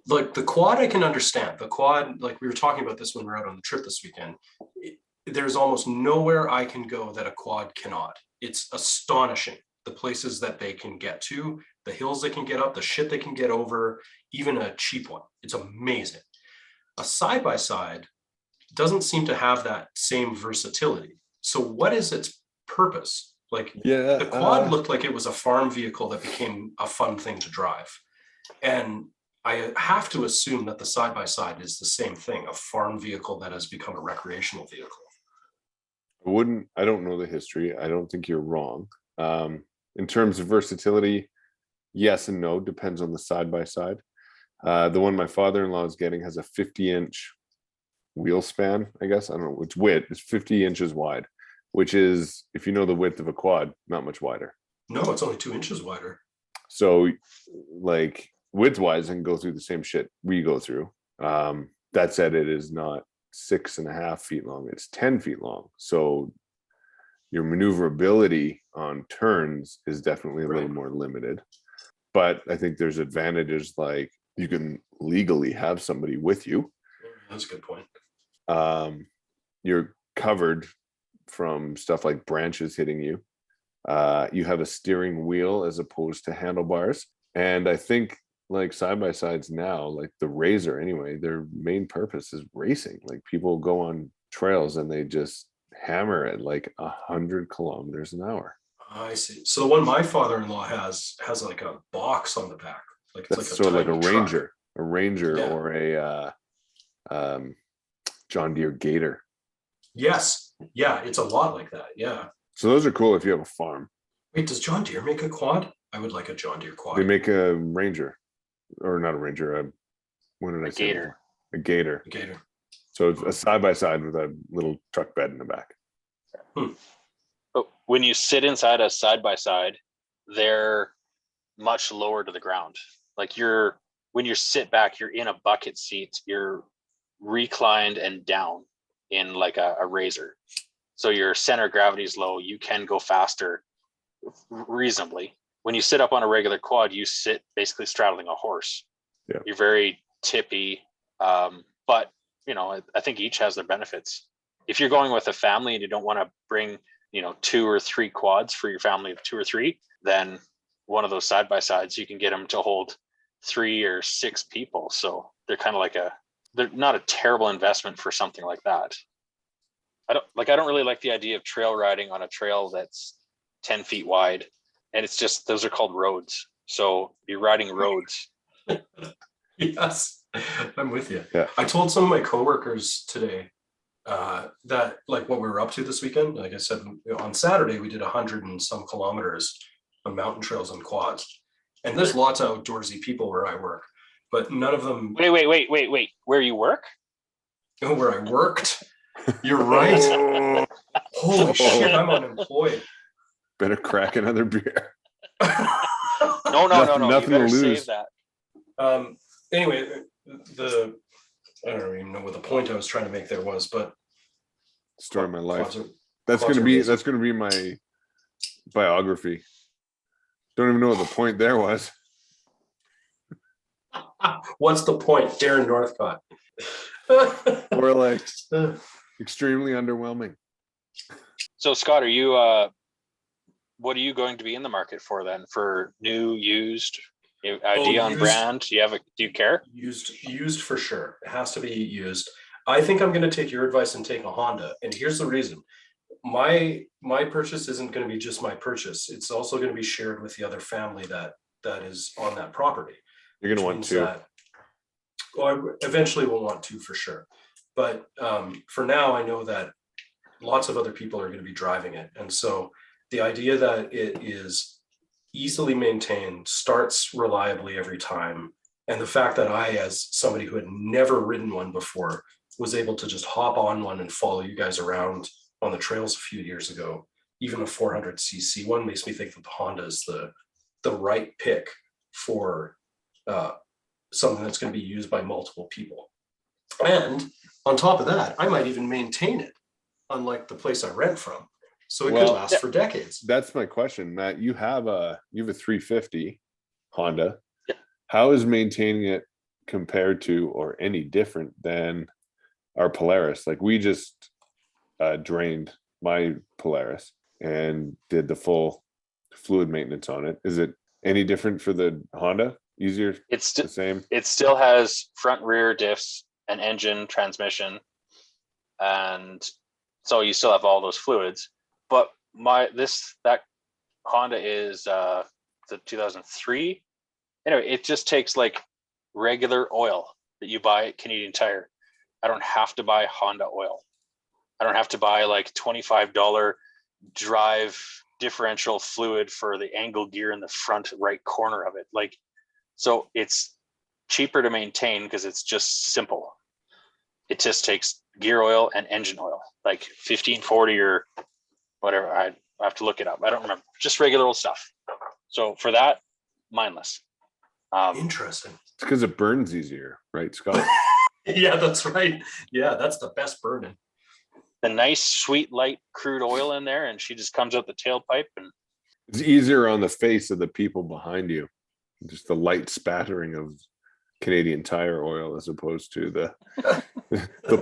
Like the quad, I can understand. The quad, like we were talking about this when we were out on the trip this weekend. There's almost nowhere I can go that a quad cannot. It's astonishing the places that they can get to, the hills they can get up, the shit they can get over, even a cheap one. It's amazing. A side-by-side, doesn't seem to have that same versatility. So what is its purpose? Like Yeah. the quad looked like it was a farm vehicle that became a fun thing to drive. And I have to assume that the side-by-side is the same thing, a farm vehicle that has become a recreational vehicle. I don't know the history. I don't think you're wrong. In terms of versatility, yes and no, depends on the side-by-side. The one my father-in-law is getting has a 50-inch wheel span, I guess. I don't know, it's width, it's 50 inches wide, which is, if you know the width of a quad, not much wider. No, it's only 2 inches wider. So like width-wise, I can go through the same shit we go through. That said, it is not 6.5 feet long, it's 10 feet long. So your maneuverability on turns is definitely a little more limited. But I think there's advantages, like you can legally have somebody with you. That's a good point. You're covered from stuff like branches hitting you. You have a steering wheel as opposed to handlebars. And I think like side-by-sides now, like the Razor anyway, their main purpose is racing. Like people go on trails and they just hammer at like 100 kilometers an hour. I see. So the one my father-in-law has like a box on the back. Like it's That's like sort of like a tiny Ranger Yeah. or a John Deere Gator. Yes. Yeah, it's a lot like that. Yeah. So those are cool if you have a farm. Wait, does John Deere make a quad? I would like a John Deere quad. They make a Ranger, or not a Ranger. What did I say? Gator. A Gator. A Gator. So it's a side-by-side with a little truck bed in the back. But when you sit inside a side-by-side, they're much lower to the ground. Like when you sit back, you're in a bucket seat, you're reclined and down in like a Razor. So your center of gravity is low. You can go faster reasonably. When you sit up on a regular quad, you sit basically straddling a horse. Yeah. You're very tippy. But I think each has their benefits. If you're going with a family and you don't want to bring 2 or 3 quads for your family of 2 or 3, then one of those side-by-sides, you can get them to hold 3 or 6 people. So they're kind of they're not a terrible investment for something like that. I don't really like the idea of trail riding on a trail that's 10 feet wide, and it's just, those are called roads. So you're riding roads. Yes, I'm with you. Yeah. I told some of my coworkers today that like what we were up to this weekend. Like I said, on Saturday we did 100 and some kilometers on mountain trails and quads, and there's lots of outdoorsy people where I work, but none of them. Wait. Where you work? Where I worked. You're right. Holy shit, I'm unemployed. Better crack another beer. No. Nothing You better to lose. save that. Anyway, I don't even know what the point I was trying to make there was, but Story of my life. quads are- That's quads gonna are be amazing. my biography. Don't even know what the point there was. What's the point, Darren Northcott? Or like extremely underwhelming. So Scott, what are you going to be in the market for then? For new, used, idea on used. brand? Do you care? Used for sure. It has to be used. I think I'm going to take your advice and take a Honda. And here's the reason. My purchase isn't going to be just my purchase. It's also going to be shared with the other family that is on that property. You're gonna want 2. I eventually will want 2 for sure. But for now, I know that lots of other people are going to be driving it. And so the idea that it is easily maintained, starts reliably every time, and the fact that I, as somebody who had never ridden one before, was able to just hop on one and follow you guys around on the trails a few years ago, even a 400cc one, makes me think that the Honda is the right pick for something that's going to be used by multiple people. And on top of that, I might even maintain it, unlike the place I rent from. So it could last for decades. That's my question, Matt. You have a 350 Honda. Yeah. How is maintaining it compared to, or any different than, our Polaris? Like we just drained my Polaris and did the full fluid maintenance on it. Is it any different for the Honda? Easier? It's the same? It still has front, rear diffs, an engine, transmission. It still has front, rear diffs, an engine, transmission. It still has 4 transmissions. and so you still have all those fluids. But that Honda is the 2003. Anyway, it just takes like regular oil that you buy at Canadian Tire. I don't have to buy Honda oil. I don't have to buy like $25 drive differential fluid for the angle gear in the front right corner of it. Like, so it's cheaper to maintain because it's just simple. It just takes gear oil and engine oil, like 1540 or whatever. I have to look it up. I don't remember. Just regular old stuff. So for that, mindless. Interesting. It's because it burns easier, right, Scott? Yeah, that's right. Yeah, that's the best burning. The nice, sweet, light crude oil in there, and she just comes out the tailpipe. And It's easier on the face of the people behind you. Just the light spattering of Canadian Tire oil as opposed to the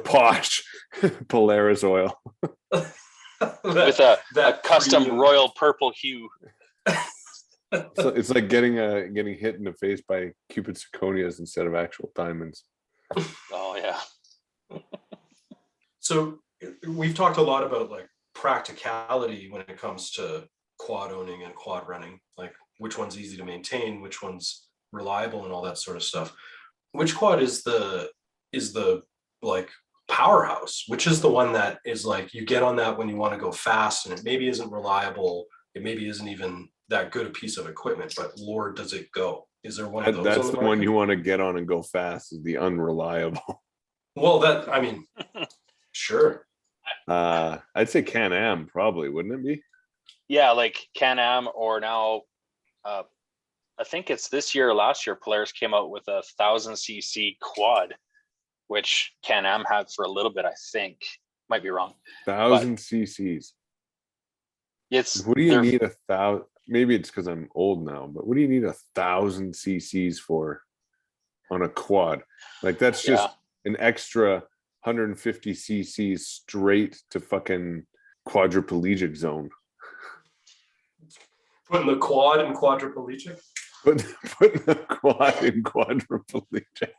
posh Polaris oil. with a custom premium. royal purple hue. So it's like getting hit in the face by Cupid zirconias instead of actual diamonds. Oh yeah. So we've talked a lot about like practicality when it comes to quad owning and quad running, like which one's easy to maintain, which one's reliable, and all that sort of stuff. Which quad is the like powerhouse? Which is the one that is like you get on that when you want to go fast, and it maybe isn't reliable, it maybe isn't even that good a piece of equipment, but Lord, does it go? Is there one of those? That's the one you want to get on and go fast, is the unreliable. Well, I mean, sure. I'd say Can-Am probably, wouldn't it be? Yeah, like Can-Am, or now I think it's this year or last year, Polaris came out with 1,000cc quad, which Can-Am had for a little bit, I think. Might be wrong. 1,000 cc's. It's What do you need 1,000? Maybe it's because I'm old now, but what do you need 1,000 cc's for on a quad? Like that's just an extra 150 cc's straight to fucking quadriplegic zone. Putting the quad in quadriplegic? Putting the quad in quadriplegic.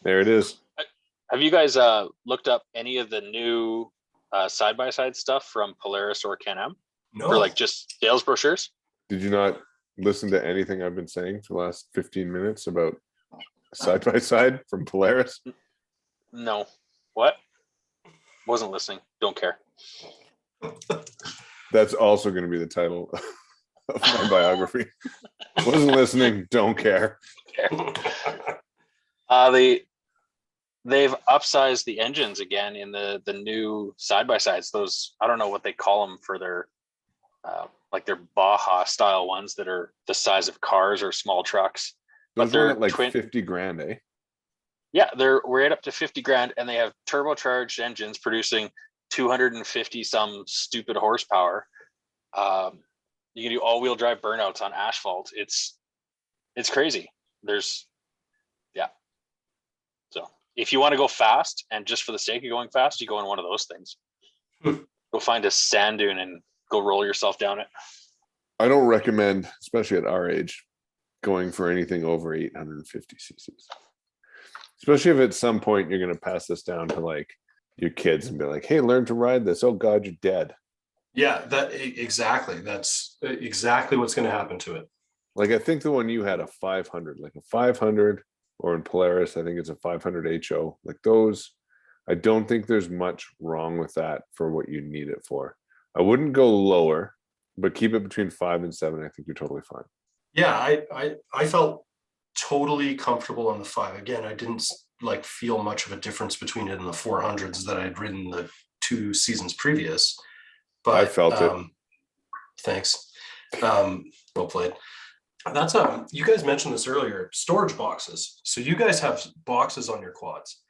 There it is. Have you guys looked up any of the new side-by-side stuff from Polaris or Can-Am? No. For like just sales brochures? Did you not listen to anything I've been saying for the last 15 minutes about side-by-side from Polaris? No. What? Wasn't listening. Don't care. That's also going to be the title of my biography. Wasn't listening, don't care. They've upsized the engines again in the new side-by-sides. Those, I don't know what they call them for their like their Baja style ones that are the size of cars or small trucks. Those are like 50 grand, eh? Yeah, we're right up to 50 grand, and they have turbocharged engines producing 250 some stupid horsepower. You can do all-wheel drive burnouts on asphalt. It's crazy. So if you want to go fast, and just for the sake of going fast, you go in one of those things. Go find a sand dune and go roll yourself down it. I don't recommend, especially at our age, going for anything over 850 cc's. Especially if at some point you're going to pass this down to like your kids and be like, hey, learn to ride this. Oh God, you're dead. Yeah, exactly. That's exactly what's going to happen to it. Like I think the one you had, a 500, like a 500, or in Polaris, I think it's a 500 HO. Like those, I don't think there's much wrong with that for what you need it for. I wouldn't go lower, but keep it between 5 and 7. I think you're totally fine. Yeah, I felt totally comfortable on the 5. Again, I didn't like feel much of a difference between it and the 400s that I'd ridden the 2 seasons previous. But I felt it. Thanks. Well played. That's you guys mentioned this earlier, storage boxes. So you guys have boxes on your quads.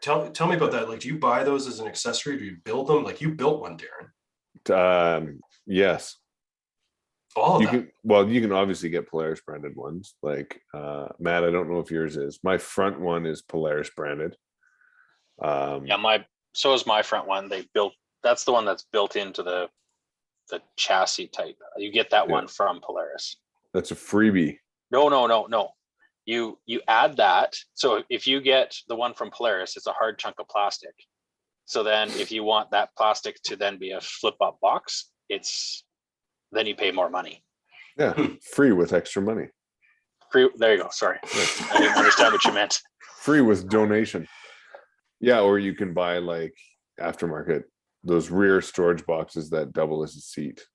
Tell me about that. Like, do you buy those as an accessory? Do you build them? Like, you built one, Darren. Yes. All of You can obviously get Polaris branded ones. Like Matt, I don't know if yours is. My front one is Polaris branded. So is my front one. That's the one that's built into the chassis type. You get that one from Polaris. That's a freebie. No. you add that. So if you get the one from Polaris, it's a hard chunk of plastic. So then if you want that plastic to then be a flip up box, then you pay more money. Yeah, free with extra money. Free, there you go. Sorry. I didn't understand what you meant. Free with donation. Yeah, or you can buy like aftermarket, those rear storage boxes that double as a seat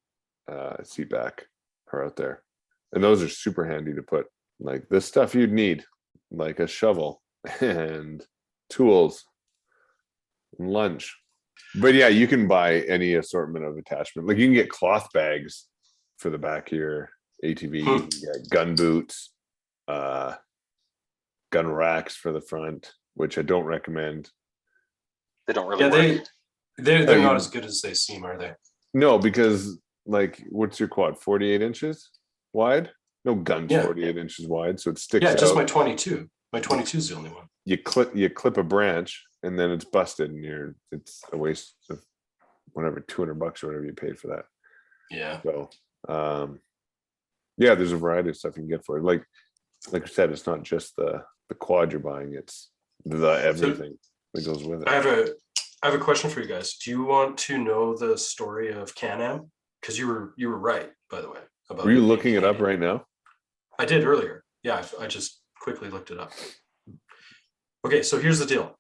back are out there. And those are super handy to put like the stuff you'd need, like a shovel and tools and lunch. But yeah, you can buy any assortment of attachment. Like you can get cloth bags for the back of your ATV, you can get gun boots, gun racks for the front, which I don't recommend. They don't really work. They're not as good as they seem, are they? No, because like, what's your quad? 48 inches wide? No gun's 48 inches wide, so it sticks out. Yeah, just my 22. My 22 is the only one. You clip a branch, and then it's busted, and it's a waste of whatever, $200 or whatever you paid for that. Yeah. So, yeah, there's a variety of stuff you can get for it. Like I said, it's not just the quad you're buying; it's the everything that goes with it. I have a question for you guys. Do you want to know the story of Can-Am? Because you were right, by the way. Were you looking it up right now? I did earlier. Yeah, I just quickly looked it up. Okay, so here's the deal.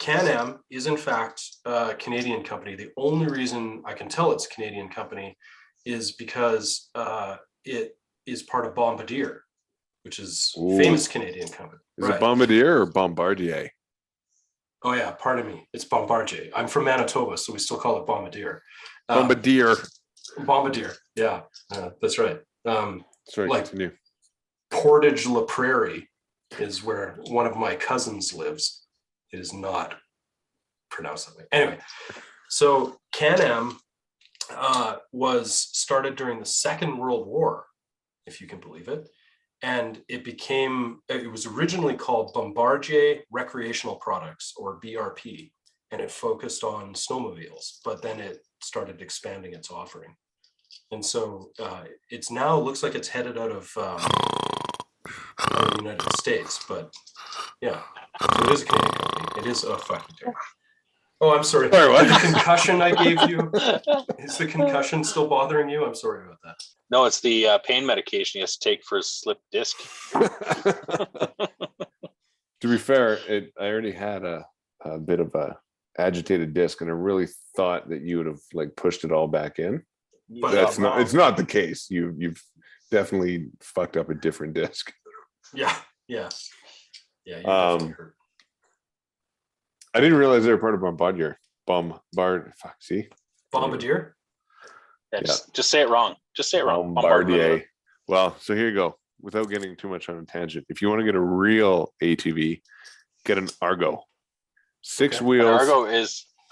Can-Am is in fact a Canadian company. The only reason I can tell it's a Canadian company is because it is part of Bombardier, which is a famous Canadian company. Is it Bombardier or Bombardier? Oh yeah, pardon me. It's Bombardier. I'm from Manitoba, so we still call it Bombardier. Bombardier. Bombardier. Yeah, that's right. Sorry, like continue. Portage La Prairie is where one of my cousins lives. It is not pronounced that way. Anyway, so Can-Am was started during the Second World War, if you can believe it. And it was originally called Bombardier Recreational Products, or BRP, and it focused on snowmobiles, but then it started expanding its offering. And so it's now looks like it's headed out of the United States, but yeah, so it is a Canadian company. It is a fucking terrible. Oh, I'm sorry. The concussion I gave you, is the concussion still bothering you? I'm sorry about that. No, it's the pain medication he has to take for his slipped disc. To be fair, I already had a bit of a agitated disc, and I really thought that you would have like pushed it all back in. But it's not the case. You've definitely fucked up a different disc. Yeah. I didn't realize they were part of Bombardier. Bombardier? Yeah, just say it wrong. Just say it wrong. Bombardier. Well, so here you go. Without getting too much on a tangent, if you want to get a real ATV, get an Argo. Six wheels. An Argo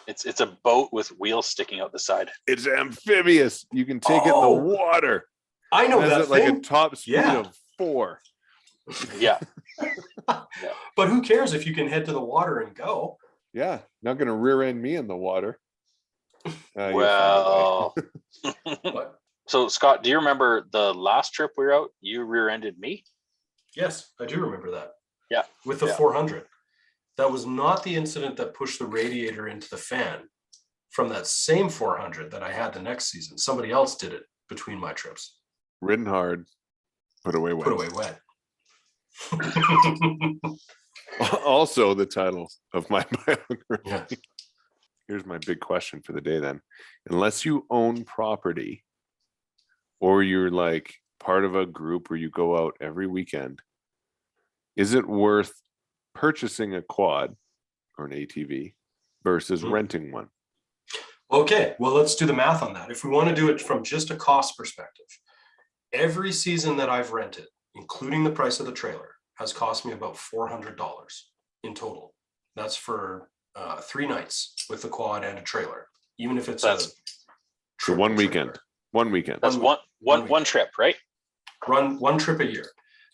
it's a boat with wheels sticking out the side. It's amphibious. You can take it in the water. I know that thing. Like a top speed of 4. Yeah. But who cares if you can head to the water and go? Yeah, not going to rear end me in the water. Well, so Scott, do you remember the last trip we were out? You rear-ended me. Yes, I do remember that. Yeah, with the 400. That was not the incident that pushed the radiator into the fan from that same 400 that I had the next season. Somebody else did it between my trips. Ridden hard, put away wet. Put away wet. Also the title of my biography. Yes. Here's my big question for the day then. Unless you own property or you're like part of a group where you go out every weekend, is it worth purchasing a quad or an ATV versus renting one? Okay, well, let's do the math on that. If we want to do it from just a cost perspective, every season that I've rented, including the price of the trailer, has cost me about $400 in total. That's for 3 nights with the quad and a trailer, even if it's so one weekend. Trailer. One weekend. That's one trip, right? Run one trip a year.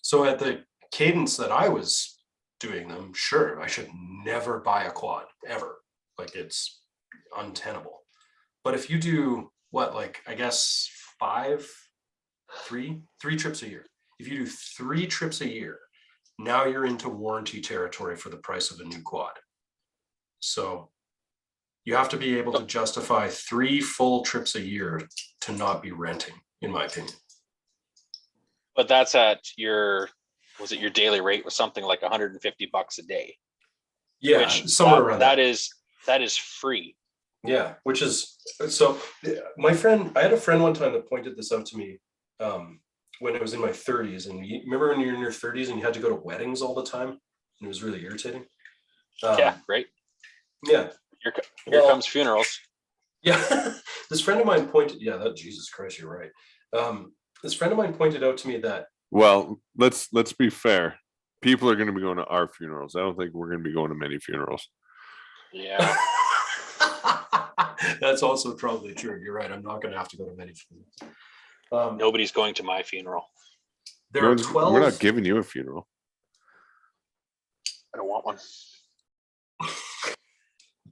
So at the cadence that I was doing them, sure, I should never buy a quad ever. Like, it's untenable. But if you do I guess 3 trips a year. If you do 3 trips a year, now you're into warranty territory for the price of a new quad. So you have to be able to justify 3 full trips a year to not be renting, in my opinion. But that's at your, was it your daily rate was something like $150 a day? Yeah, Which somewhere around that. That is free. Yeah, which is, so I had a friend one time that pointed this out to me when I was in my 30s. And you remember when you're in your 30s and you had to go to weddings all the time? And it was really irritating. Yeah, right. Yeah. Here comes funerals. Yeah. This friend of mine pointed, Jesus Christ, you're right. This friend of mine pointed out to me that. Well, let's be fair. People are going to be going to our funerals. I don't think we're going to be going to many funerals. Yeah. That's also probably true. You're right. I'm not going to have to go to many funerals. Nobody's going to my funeral. There are 12. We're not giving you a funeral. I don't want one.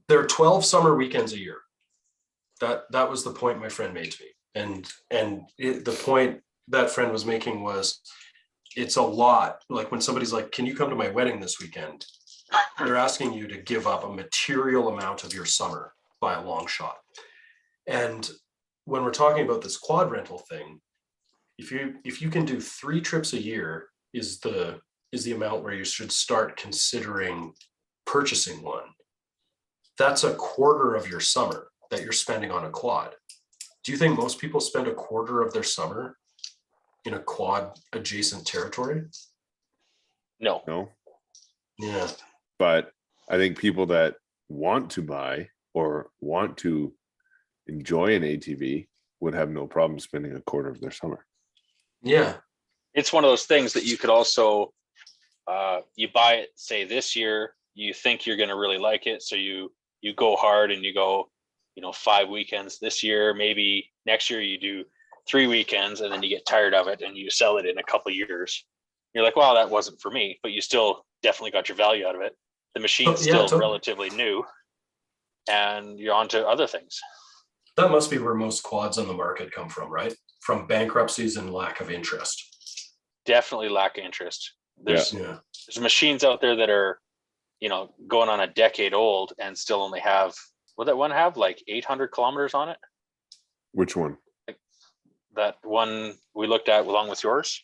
There are 12 summer weekends a year. That was the point my friend made to me. And the point that friend was making was, it's a lot. Like when somebody's like, can you come to my wedding this weekend? They're asking you to give up a material amount of your summer by a long shot. And when we're talking about this quad rental thing, if you can do 3 trips a year is the amount where you should start considering purchasing one. That's a quarter of your summer that you're spending on a quad. Do you think most people spend a quarter of their summer in a quad adjacent territory? No. Yeah. But I think people that want to buy or want to enjoy an ATV would have no problem spending a quarter of their summer. Yeah. It's one of those things that you could also, you buy it, say this year, you think you're going to really like it. So you go hard and you go, 5 weekends this year, maybe next year you do 3 weekends, and then you get tired of it and you sell it in a couple of years. You're like, wow, that wasn't for me, but you still definitely got your value out of it. The machine's still relatively new, and you're on to other things. That must be where most quads on the market come from, right? From bankruptcies and lack of interest. Definitely lack of interest. There's machines out there that are, going on a decade old and still only have, would that one have like 800 kilometers on it? Which one? That one we looked at along with yours?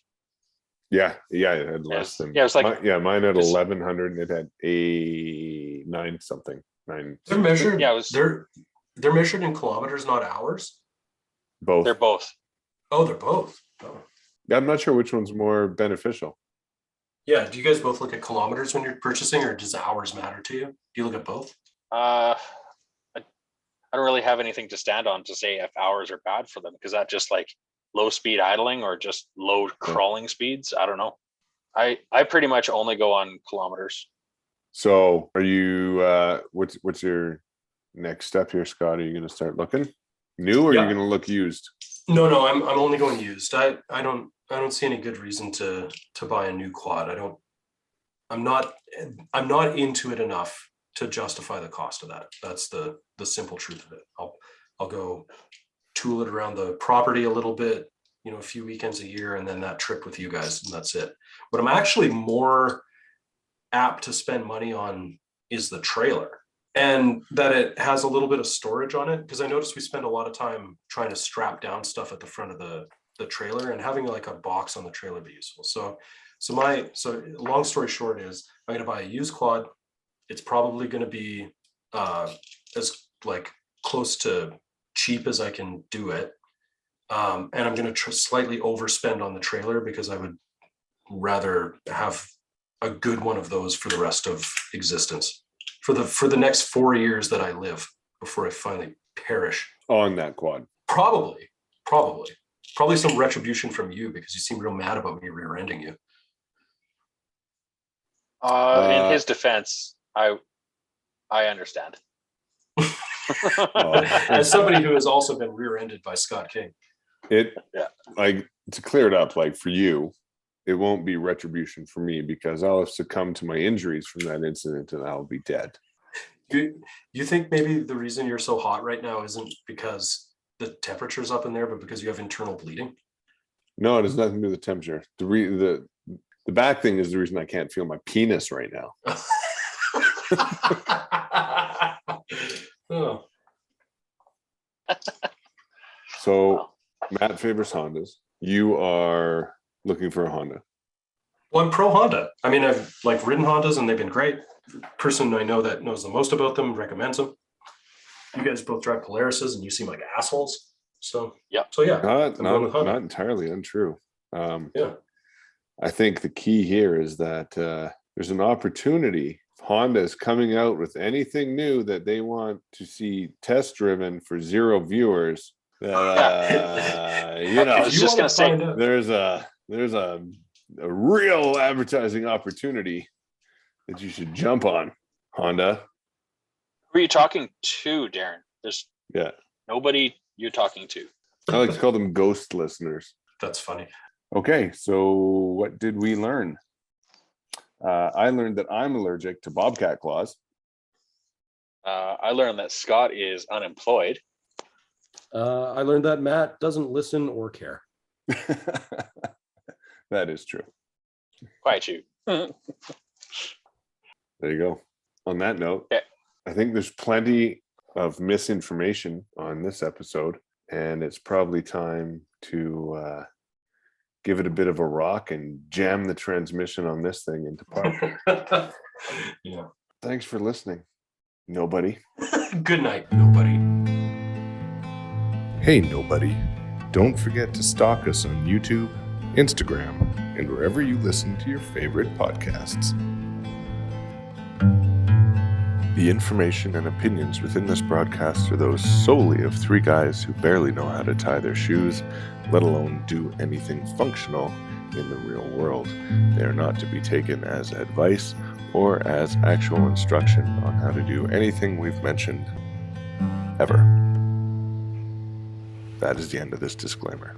Yeah, it had less than. Yeah, it was like mine had 1,100 and it had a 9 something. 9. They're measured. Yeah, they're measured in kilometers, not hours. Both. They're both. Oh, they're both. Oh. I'm not sure which one's more beneficial. Yeah. Do you guys both look at kilometers when you're purchasing, or does hours matter to you? Do you look at both? I don't really have anything to stand on to say if hours are bad for them, because that just like low speed idling or just low crawling speeds. I don't know. I pretty much only go on kilometers. So are you, what's your next step here, Scott? Are you going to start looking new, or are you going to look used? No, I'm only going used. I don't see any good reason to buy a new quad. I'm not into it enough to justify the cost of that. That's the simple truth of it. I'll go tool it around the property a little bit, a few weekends a year, and then that trip with you guys, and that's it. What I'm actually more apt to spend money on is the trailer, and that it has a little bit of storage on it, because I noticed we spend a lot of time trying to strap down stuff at the front of the trailer, and having like a box on the trailer be useful. So long story short is, I'm going to buy a used quad. It's probably going to be as like close to cheap as I can do it. And I'm going to slightly overspend on the trailer, because I would rather have a good one of those for the rest of existence, for the next 4 years that I live before I finally perish On that quad. Probably some retribution from you, because you seem real mad about me rear-ending you. In his defense, I understand. As somebody who has also been rear-ended by Scott King. Like, to clear it up, like for you, it won't be retribution for me, because I'll have succumbed to my injuries from that incident and I'll be dead. You think maybe the reason you're so hot right now isn't because the temperature's up in there, but because you have internal bleeding? No, it has nothing to do with the temperature. The back thing is the reason I can't feel my penis right now. Oh, So Matt favors Hondas. You are looking for a Honda. well, I'm pro Honda. I mean, I've like ridden Hondas and they've been great. Person I know that knows the most about them recommends them. You guys both drive Polarises and you seem like assholes. So yeah. Not, I'm going with Honda. not entirely untrue. Yeah. I think the key here is that there's an opportunity. Honda is coming out with anything new that they want to see test driven for 0 viewers. You know, I was just going to say, there's a real advertising opportunity that you should jump on, Honda. who are you talking to, Darren? There's Yeah, nobody you're talking to. I like to call them ghost listeners. That's funny. Okay, so what did we learn? I learned that I'm allergic to bobcat claws. I learned that Scott is unemployed. I learned that Matt doesn't listen or care. That is true. Quite you. There you go. On that note, Okay. I think there's plenty of misinformation on this episode, and it's probably time to give it a bit of a rock and jam the transmission on this thing into park. Yeah. Thanks for listening. Nobody. Good night, nobody. Hey, nobody. Don't forget to stalk us on YouTube, Instagram, and wherever you listen to your favorite podcasts. The information and opinions within this broadcast are those solely of 3 guys who barely know how to tie their shoes, let alone do anything functional in the real world. They are not to be taken as advice or as actual instruction on how to do anything we've mentioned ever. That is the end of this disclaimer.